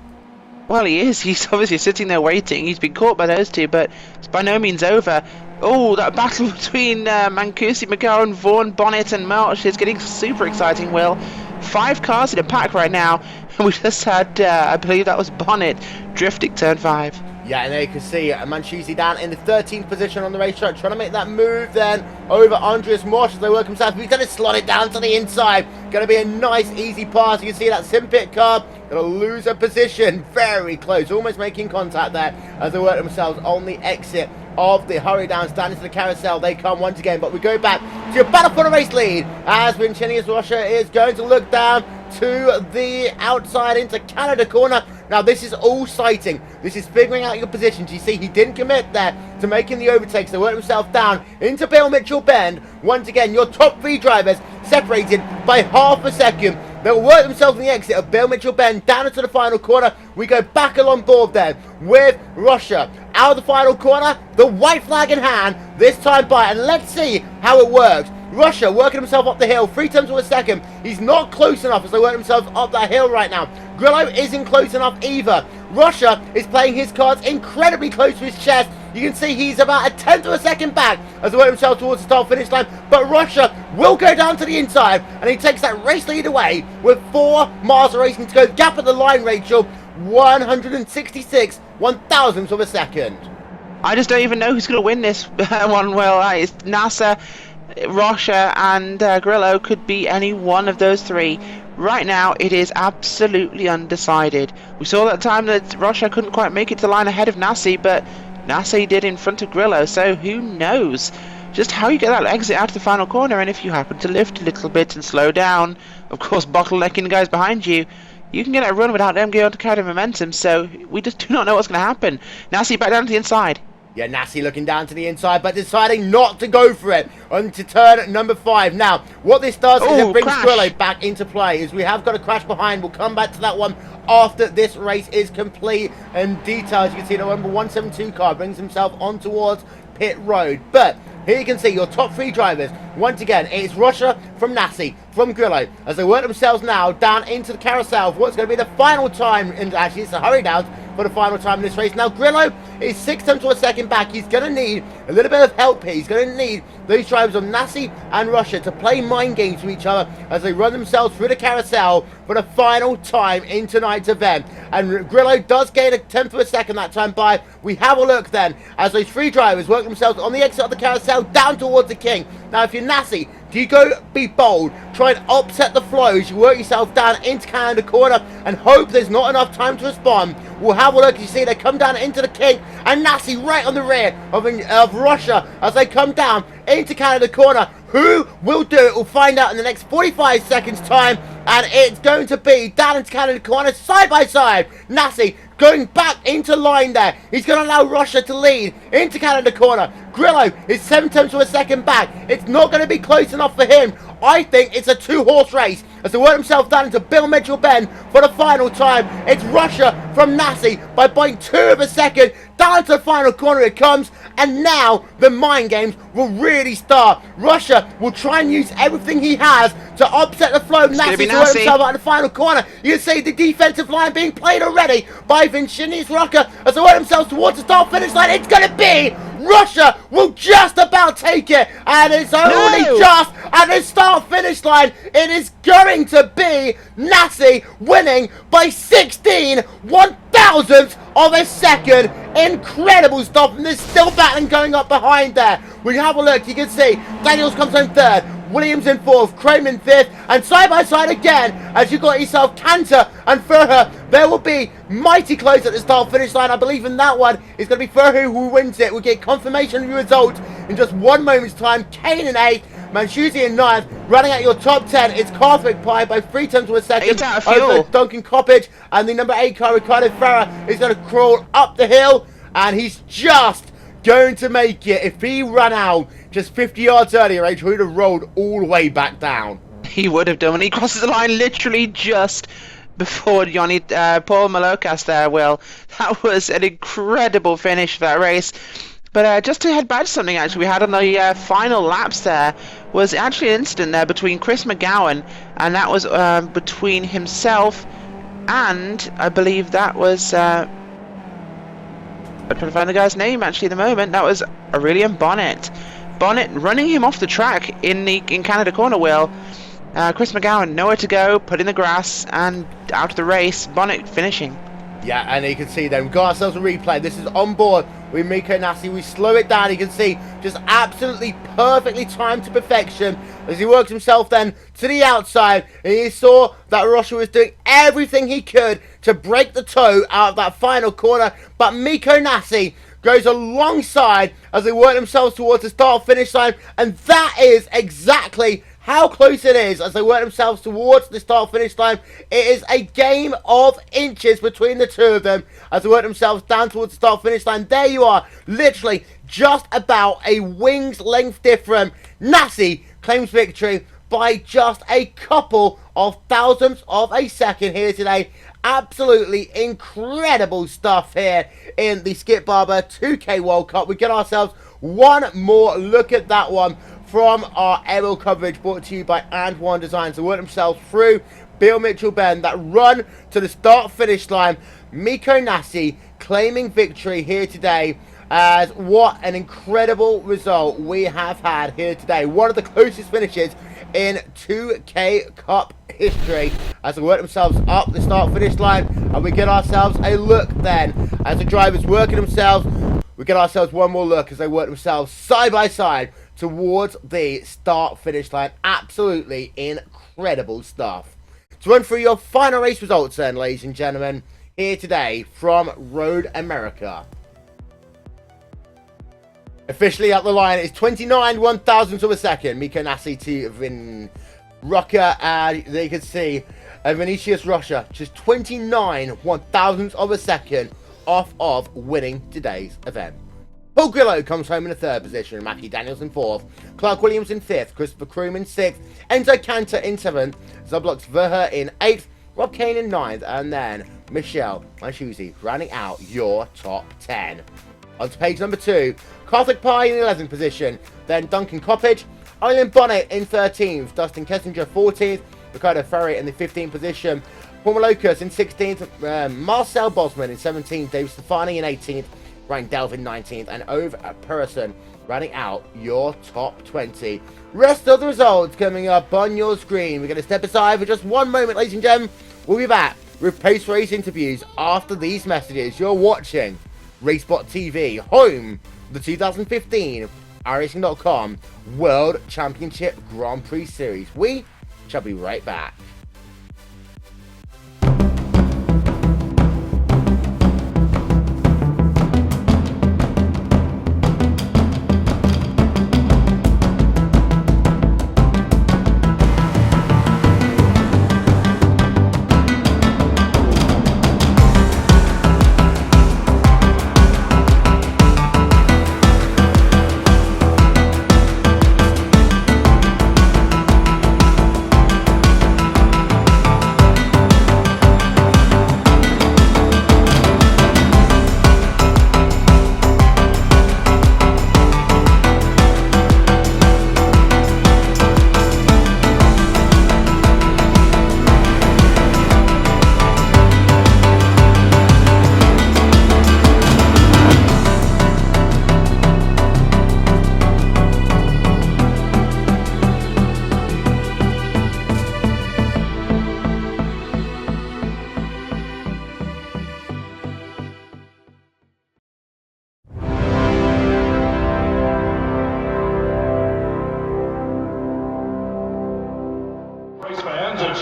Well, he is. He's obviously sitting there waiting. He's been caught by those two, but it's by no means over. Oh, that battle between Mancusi, McGowan, Vaughan, Bonnet and March is getting super exciting, Will. 5 cars in a pack right now, and we just had, I believe that was Bonnet, drifting turn 5. Yeah, and there you can see Mancusi down in the 13th position on the racetrack, trying to make that move then over Andreas Marsh as they work himself. He's going to slot it down to the inside. Going to be a nice, easy pass. You can see that Simpit car going to lose a position. Very close, almost making contact there as they work themselves on the exit of the hurry down, stand into the carousel. They come once again, but we go back to your battle for the race lead as Vincenius Russia is going to look down to the outside into Canada corner. Now this is all sighting. This is figuring out your positions. You see he didn't commit there to making the overtakes. They worked himself down into Bill Mitchell Bend. Once again, your top 3 drivers separated by half a second. They'll work themselves in the exit of Bill Mitchell Bend down into the final corner. We go back along board then with Russia out of the final corner, the white flag in hand this time by, and let's see how it works. Russia working himself up the hill 3 times per second. He's not close enough as they work themselves up that hill right now. Grillo isn't close enough either. Russia is playing his cards incredibly close to his chest. You can see he's about a 10th of a second back as they work himself towards the start finish line. But Russia will go down to the inside, and he takes that race lead away with 4 miles of racing to go. Gap at the line, Rachel, 166 1,000ths of a second. I just don't even know who's going to win this one. Well, it's NASA, Russia and Grillo could be any one of those 3. Right now, it is absolutely undecided. We saw that time that Russia couldn't quite make it to the line ahead of Nassi, but Nassi did in front of Grillo, so who knows just how you get that exit out of the final corner. And if you happen to lift a little bit and slow down, of course bottlenecking the guys behind you, you can get a run without them going to carry momentum. So we just do not know what's going to happen. Nassi back down to the inside. Yeah, Nassi looking down to the inside, but deciding not to go for it onto turn number 5. Now, what this does is it brings Grillo back into play, as we have got a crash behind. We'll come back to that one after this race is complete and detailed. As you can see, the number 172 car brings himself on towards pit road. But here you can see your top 3 drivers. Once again, it's Russia from Nassi, from Grillo, as they work themselves now down into the carousel of what's going to be the final time, and actually it's the hurry downs for the final time in this race. Now Grillo is 6 tenths of a second back. He's going to need a little bit of help here. He's going to need those drivers of Nassi and Russia to play mind games with each other as they run themselves through the carousel for the final time in tonight's event. And Grillo does gain a 10th of a second that time by. We have a look then as those 3 drivers work themselves on the exit of the carousel down towards the king. Now if you're Nassi, do you go be bold, try and upset the flow as you work yourself down into Canada corner and hope there's not enough time to respond? We'll have a look. You see they come down into the king, and Nassi right on the rear of Russia as they come down into Canada corner. Who will do it? We'll find out in the next 45 seconds time, and it's going to be down into Canada corner side by side. Nassi going back into line there. He's going to allow Russia to lead into Canada corner. Grillo is 7 tenths of a second back. It's not going to be close enough for him. I think it's a 2-horse race as they work themselves down into Bill Mitchell Bend for the final time. It's Russia from Nassi by 0.2 of a second. Down to the final corner it comes, and now the mind games will really start. Russia will try and use everything he has to upset the flow of Nassi to work himself out in the final corner. You can see the defensive line being played already by Vincinius Rocker as they work themselves towards the start-finish line. It's going to be Russia will just about take it, and it's only just at the start-finish line. It is going to be Nassi winning by 16 1/1000ths of a second. Incredible stuff, and there's still battling going up behind there. We have a look, you can see Daniels comes in third, Williams in fourth, Chrome in fifth, and side by side again, as you got yourself Cantor and Furher, there will be mighty close at the start finish line. I believe in that one, it's going to be Furher who wins it. We'll get confirmation of the result in just 1 moment's time. Kane in 8th, Manchusi in 9th, running at your top 10, it's Carthwick Pie by 3 tenths of a second over Duncan Coppage, and the number 8 car, Ricardo Ferrer, is going to crawl up the hill, and he's just going to make it. If he ran out just 50 yards earlier, he would have rolled all the way back down. He would have done when he crosses the line literally just before Paul Malokas there, Will. That was an incredible finish for that race. But just to head back to something actually we had on the final laps there was actually an incident there between Chris McGowan, and that was between himself and I believe that was I'm trying to find the guy's name actually at the moment. That was Aurelian Bonnet. Bonnet running him off the track in Canada corner, Will. Chris McGowan nowhere to go, put in the grass and out of the race. Bonnet finishing. Yeah, and you can see then, we've got ourselves a replay. This is on board with Mikko Nassi. We slow it down. You can see just absolutely perfectly timed to perfection as he works himself then to the outside. And you saw that Russia was doing everything he could to break the toe out of that final corner. But Mikko Nassi goes alongside as they work themselves towards the start-finish line. And that is exactly how close it is as they work themselves towards the start-finish line. It is a game of inches between the two of them as they work themselves down towards the start-finish line. There you are, literally just about a wing's length different. Nassi claims victory by just a couple of thousandths of a second here today. Absolutely incredible stuff here in the Skip Barber 2K World Cup. We get ourselves one more look at that one from our aerial coverage brought to you by And1 Designs. They work themselves through Bill Mitchell Bend. That run to the start-finish line. Mikko Nassi claiming victory here today. As what an incredible result we have had here today. One of the closest finishes in 2K Cup history as they work themselves up the start-finish line. And we get ourselves a look then as the drivers working themselves. We get ourselves one more look as they work themselves side by side towards the start-finish line. Absolutely incredible stuff. To run through your final race results then, ladies and gentlemen, here today from Road America. Officially up the line is 29 1/1000ths of a second. Mikko Nassi to Vin Rucker, and they can see Vinicius Russia just 29 1/1000ths of a second off of winning today's event. Paul Grillo comes home in the 3rd position, Mackie Daniels in 4th, Clark Williams in 5th, Christopher Kroom in 6th, Enzo Cantor in 7th, Zublox Verher in 8th, Rob Kane in 9th, and then Michelle Manchusi rounding out your top 10. On to page number 2, Karthik Pai in the 11th position, then Duncan Coppage, Eileen Bonnet in 13th, Dustin Kessinger 14th, Ricardo Ferry in the 15th position, Paul Malokas in 16th, Marcel Bosman in 17th, Dave Stefani in 18th, Ryan Delvin 19th, and Ove Persson running out your top 20. Rest of the results coming up on your screen. We're going to step aside for just 1 moment, ladies and gentlemen. We'll be back with post-race interviews after these messages. You're watching RaceSpotTV, home of the 2015 iRacing.com World Championship Grand Prix Series. We shall be right back.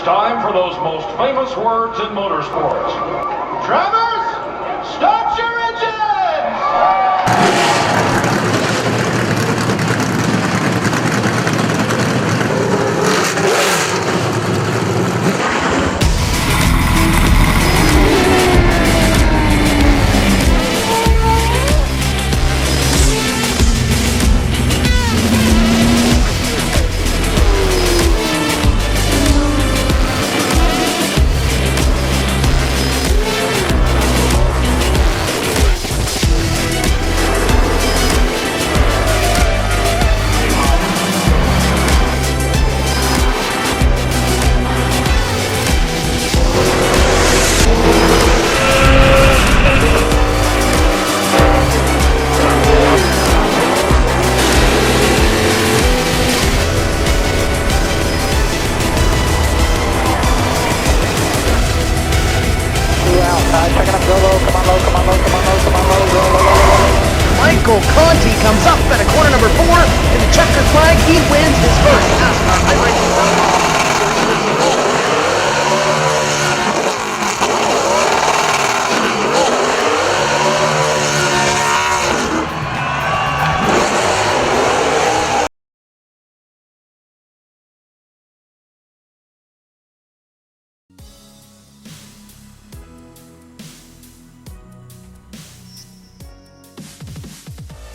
it's time for those most famous words in motorsports. Drivers, start your engines! Michael Conti comes up at a corner number 4 in the checkered flag. He wins his first NASCAR iRacing.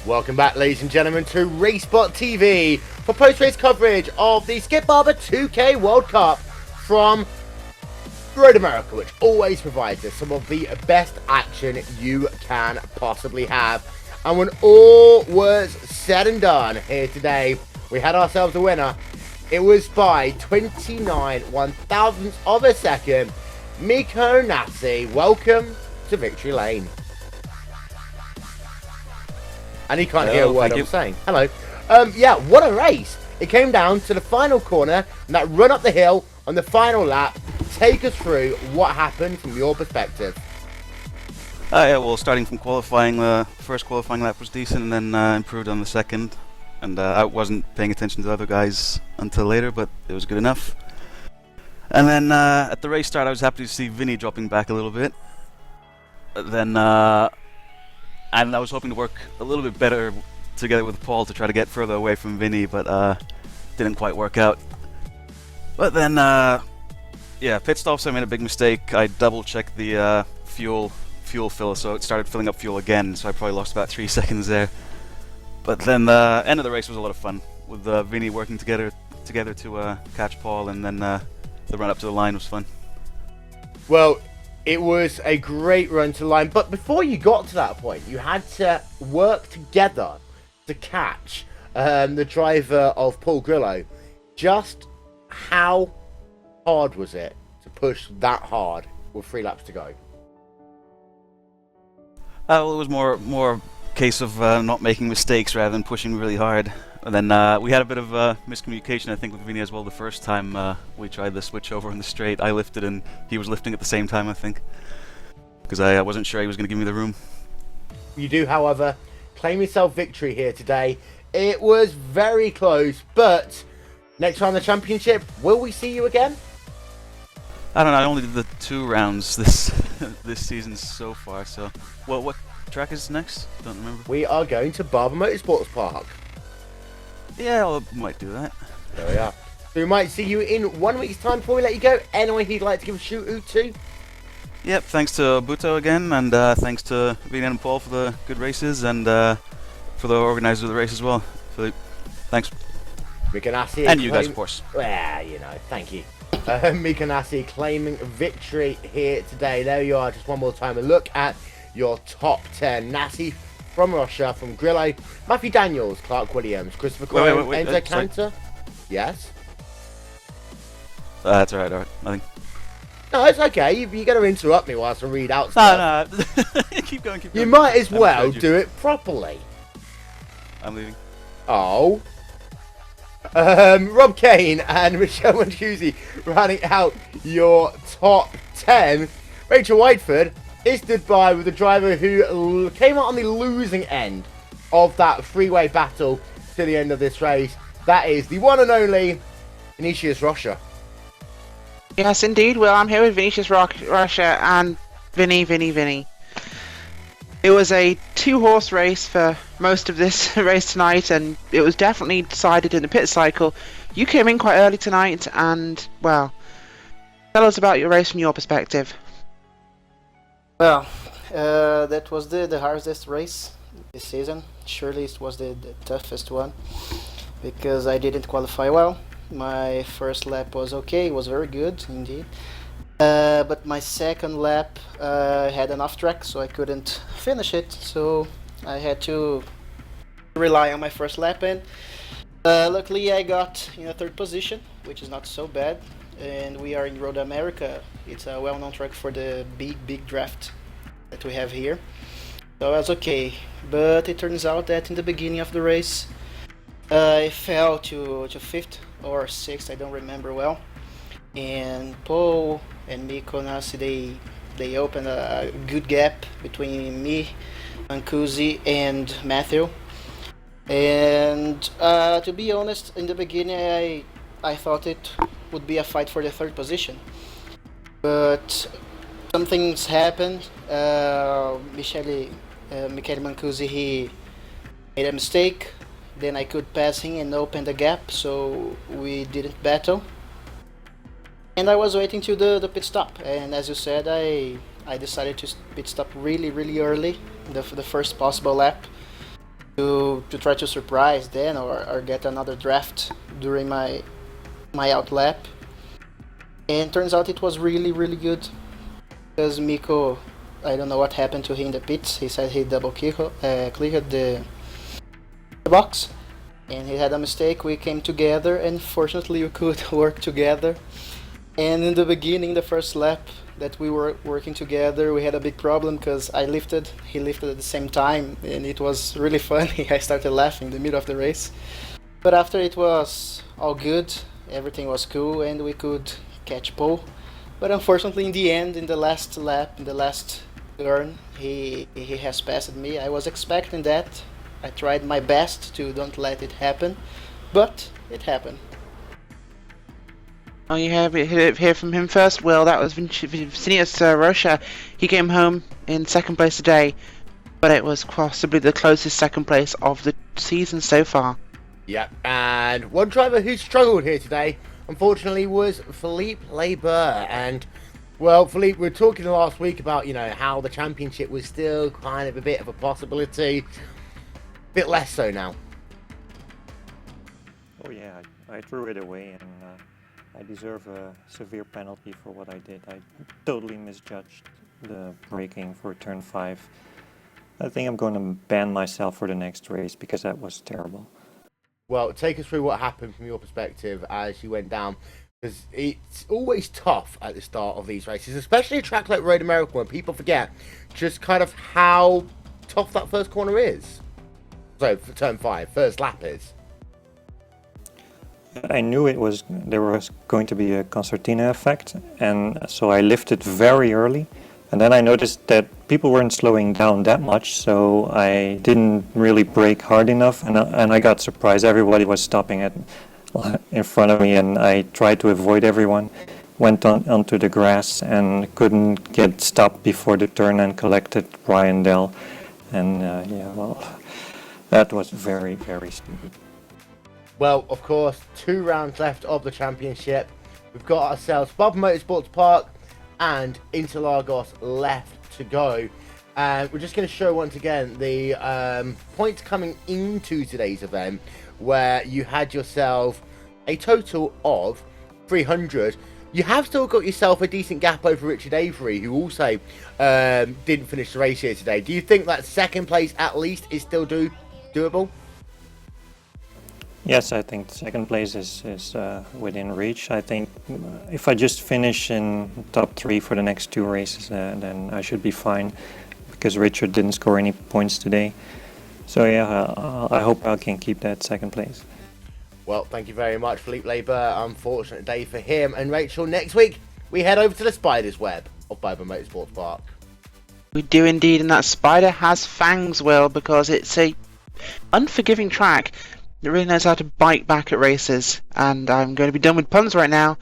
Welcome back, ladies and gentlemen, to RaceSpotTV for post-race coverage of the Skip Barber 2K World Cup from Road America, which always provides us some of the best action you can possibly have. And when all was said and done here today, we had ourselves a winner. It was by 29 1/1000ths of a second. Miko Nassi, welcome to Victory Lane. And he can't hear a word I'm saying. Hello. Yeah, what a race. It came down to the final corner and that run up the hill on the final lap. Take us through what happened from your perspective. Yeah, well, starting from qualifying, the first qualifying lap was decent and then improved on the second. And I wasn't paying attention to the other guys until later, but it was good enough. And then at the race start, I was happy to see Vinny dropping back a little bit. Then... and I was hoping to work a little bit better together with Paul to try to get further away from Vinny, but didn't quite work out. But then, yeah, pit stops, I made a big mistake. I double-checked the fuel fill, so it started filling up fuel again, so I probably lost about 3 seconds there. But then the end of the race was a lot of fun, with Vinny working together to catch Paul, and then the run up to the line was fun. Well, it was a great run to the line, but before you got to that point, you had to work together to catch the driver of Paul Grillo. Just how hard was it to push that hard with 3 laps to go? Well, it was more case of not making mistakes rather than pushing really hard. And then we had a bit of miscommunication, I think, with Vinny as well the first time we tried the switch over on the straight. I lifted and he was lifting at the same time, I think, because I wasn't sure he was going to give me the room. You do, however, claim yourself victory here today. It was very close, but next round the championship, will we see you again? I don't know, I only did the 2 rounds this season so far, so... Well, what track is next? Don't remember. We are going to Barber Motorsports Park. Yeah, I might do that. There we are. So we might see you in 1 week's time before we let you go. Anyone you'd like to give a shout-out to? Yep, thanks to Buto again, and thanks to Vinny and Paul for the good races, and for the organisers of the race as well. So, thanks. Mikanasi and you guys, of course. Well, you know, thank you. Mikanasi claiming victory here today. There you are, just one more time. A look at your top 10. Nasi from Russia, from Grillo, Matthew Daniels, Clark Williams, Christopher Cohen, Enzo Cantor. Yes? That's alright, nothing. No, it's okay. You're going to interrupt me whilst I read out stuff. No. keep going. You might as well do it properly. I'm leaving. Oh. Rob Kane and Michelle Mancusi rounding out your top 10. Rachel Whiteford is stood by with a driver who came out on the losing end of that freeway battle to the end of this race. That is the one and only Vinicius Rocha. Yes, indeed. Well, I'm here with Vinicius Russia and Vinny. It was a 2-horse race for most of this race tonight, and it was definitely decided in the pit cycle. You came in quite early tonight, and, well, tell us about your race from your perspective. Well, that was the hardest race this season. Surely it was the toughest one because I didn't qualify well. My first lap was okay, it was very good indeed. But my second lap had an off track, so I couldn't finish it. So I had to rely on my first lap, and luckily I got in a third position, which is not so bad. And we are in Road America. It's a well-known track for the big draft that we have here. So I was okay, but it turns out that in the beginning of the race, I fell to 5th or 6th, I don't remember well. And Paul and Mikko Nasi, they opened a good gap between me, Mancusi, and Matthew. And to be honest, in the beginning I thought it would be a fight for the third position. But some things happened. Michele Mancusi, he made a mistake. Then I could pass him and open the gap, so we didn't battle. And I was waiting to the pit stop, and as you said, I decided to pit stop really early, the first possible lap, to try to surprise then or get another draft during my out lap. And turns out it was really good, because Mikko, I don't know what happened to him in the pits. He said he double clicked the box, and he had a mistake. We came together, and fortunately we could work together. And in the beginning, the first lap that we were working together, we had a big problem because he lifted at the same time, and it was really funny. I started laughing in the middle of the race. But after, it was all good, everything was cool, and we could catch pole. But unfortunately, in the end, in the last lap, in the last turn, he has passed me. I was expecting that. I tried my best to don't let it happen, but it happened. Oh, you hear from him first? Well, that was Vinicius Russia. He came home in second place today, but it was possibly the closest second place of the season so far. Yep, and one driver who struggled here today, unfortunately, was Philippe Labeur. And, well, Philippe, we were talking last week about, how the championship was still kind of a bit of a possibility. Bit less so now. Oh yeah, I threw it away, and I deserve a severe penalty for what I did. I totally misjudged the braking for turn 5. I think I'm going to ban myself for the next race because that was terrible. Well, take us through what happened from your perspective as you went down, because it's always tough at the start of these races, especially a track like Road America, when people forget just kind of how tough that first corner is. So for turn 5, first lap is. I knew there was going to be a concertina effect, and so I lifted very early. And then I noticed that people weren't slowing down that much, so I didn't really brake hard enough, and I got surprised. Everybody was stopping in front of me, and I tried to avoid everyone. Went onto the grass and couldn't get stopped before the turn and collected Brian Dell. And that was very stupid. Well, of course, 2 rounds left of the championship. We've got ourselves Barber Motorsports Park and Interlagos left to go. And we're just going to show once again the points coming into today's event, where you had yourself a total of 300. You have still got yourself a decent gap over Richard Avery, who also didn't finish the race here today. Do you think that second place at least is still doable? Yes, I think second place is within reach. I think if I just finish in top 3 for the next 2 races, then I should be fine, because Richard didn't score any points today. So yeah, I hope I can keep that second place. Well, thank you very much, Philippe Labeur. Unfortunate day for him. And Rachel, next week we head over to the Spider's Web of Barber Motorsports Park. We do indeed, and that spider has fangs, Will, because it's a unforgiving track. It really knows how to bite back at races, and I'm going to be done with puns right now.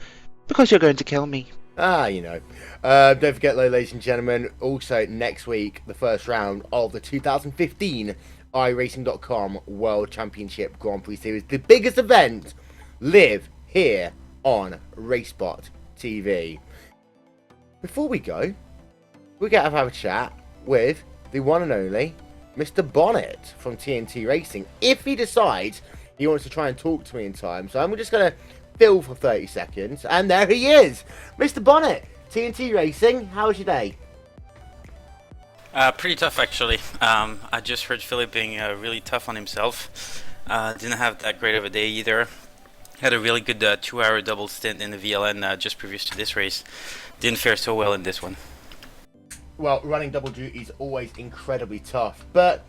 Because you're going to kill me. You know. Don't forget, though, ladies and gentlemen, also next week, the first round of the 2015 iRacing.com World Championship Grand Prix Series, the biggest event, live here on RaceSpotTV. Before we go, we're going to have a chat with the one and only Mr. Bonnet from TNT Racing, if he decides he wants to try and talk to me in time. So I'm just going to fill for 30 seconds, and there he is, Mr. Bonnet, TNT Racing. How was your day? Pretty tough, actually. I just heard Philip being really tough on himself. Didn't have that great of a day either. Had a really good 2-hour double stint in the VLN just previous to this race. Didn't fare so well in this one. Well, running double duty is always incredibly tough, but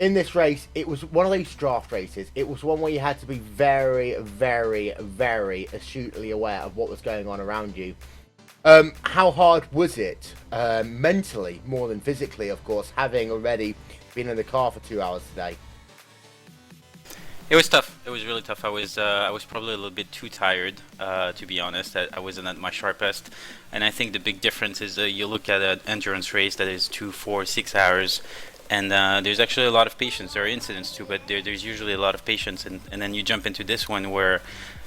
in this race, it was one of those draft races. It was one where you had to be very, very, very astutely aware of what was going on around you. How hard was it, mentally, more than physically, of course, having already been in the car for 2 hours today? It was tough. It was really tough. I was probably a little bit too tired, to be honest. I wasn't at my sharpest, and I think the big difference is you look at an endurance race that is 2, 4, 6 hours, and there's actually a lot of patience. There are incidents too, but there's usually a lot of patience, and then you jump into this one where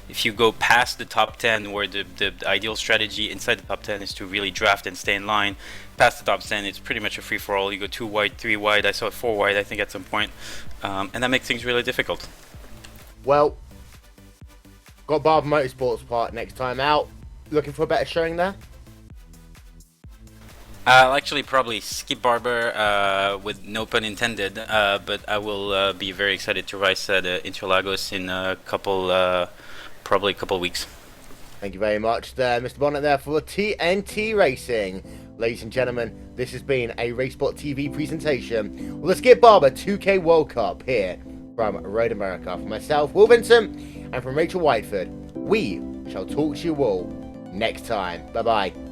if you go past the top 10, where the ideal strategy inside the top 10 is to really draft and stay in line, past the top 10 it's pretty much a free-for-all. You go 2 wide, 3 wide, I saw it 4 wide I think at some point, and that makes things really difficult. Well, got Barber Motorsports part next time out. Looking for a better showing there? I'll actually probably skip Barber, with no pun intended, but I will be very excited to race at Interlagos in probably a couple weeks. Thank you very much there, Mr. Bonnet there for TNT Racing. Ladies and gentlemen, this has been a RaceSpotTV presentation with the Skip Barber 2K World Cup here from Road America. For myself, Will Vincent, and from Rachel Whiteford, we shall talk to you all next time. Bye-bye.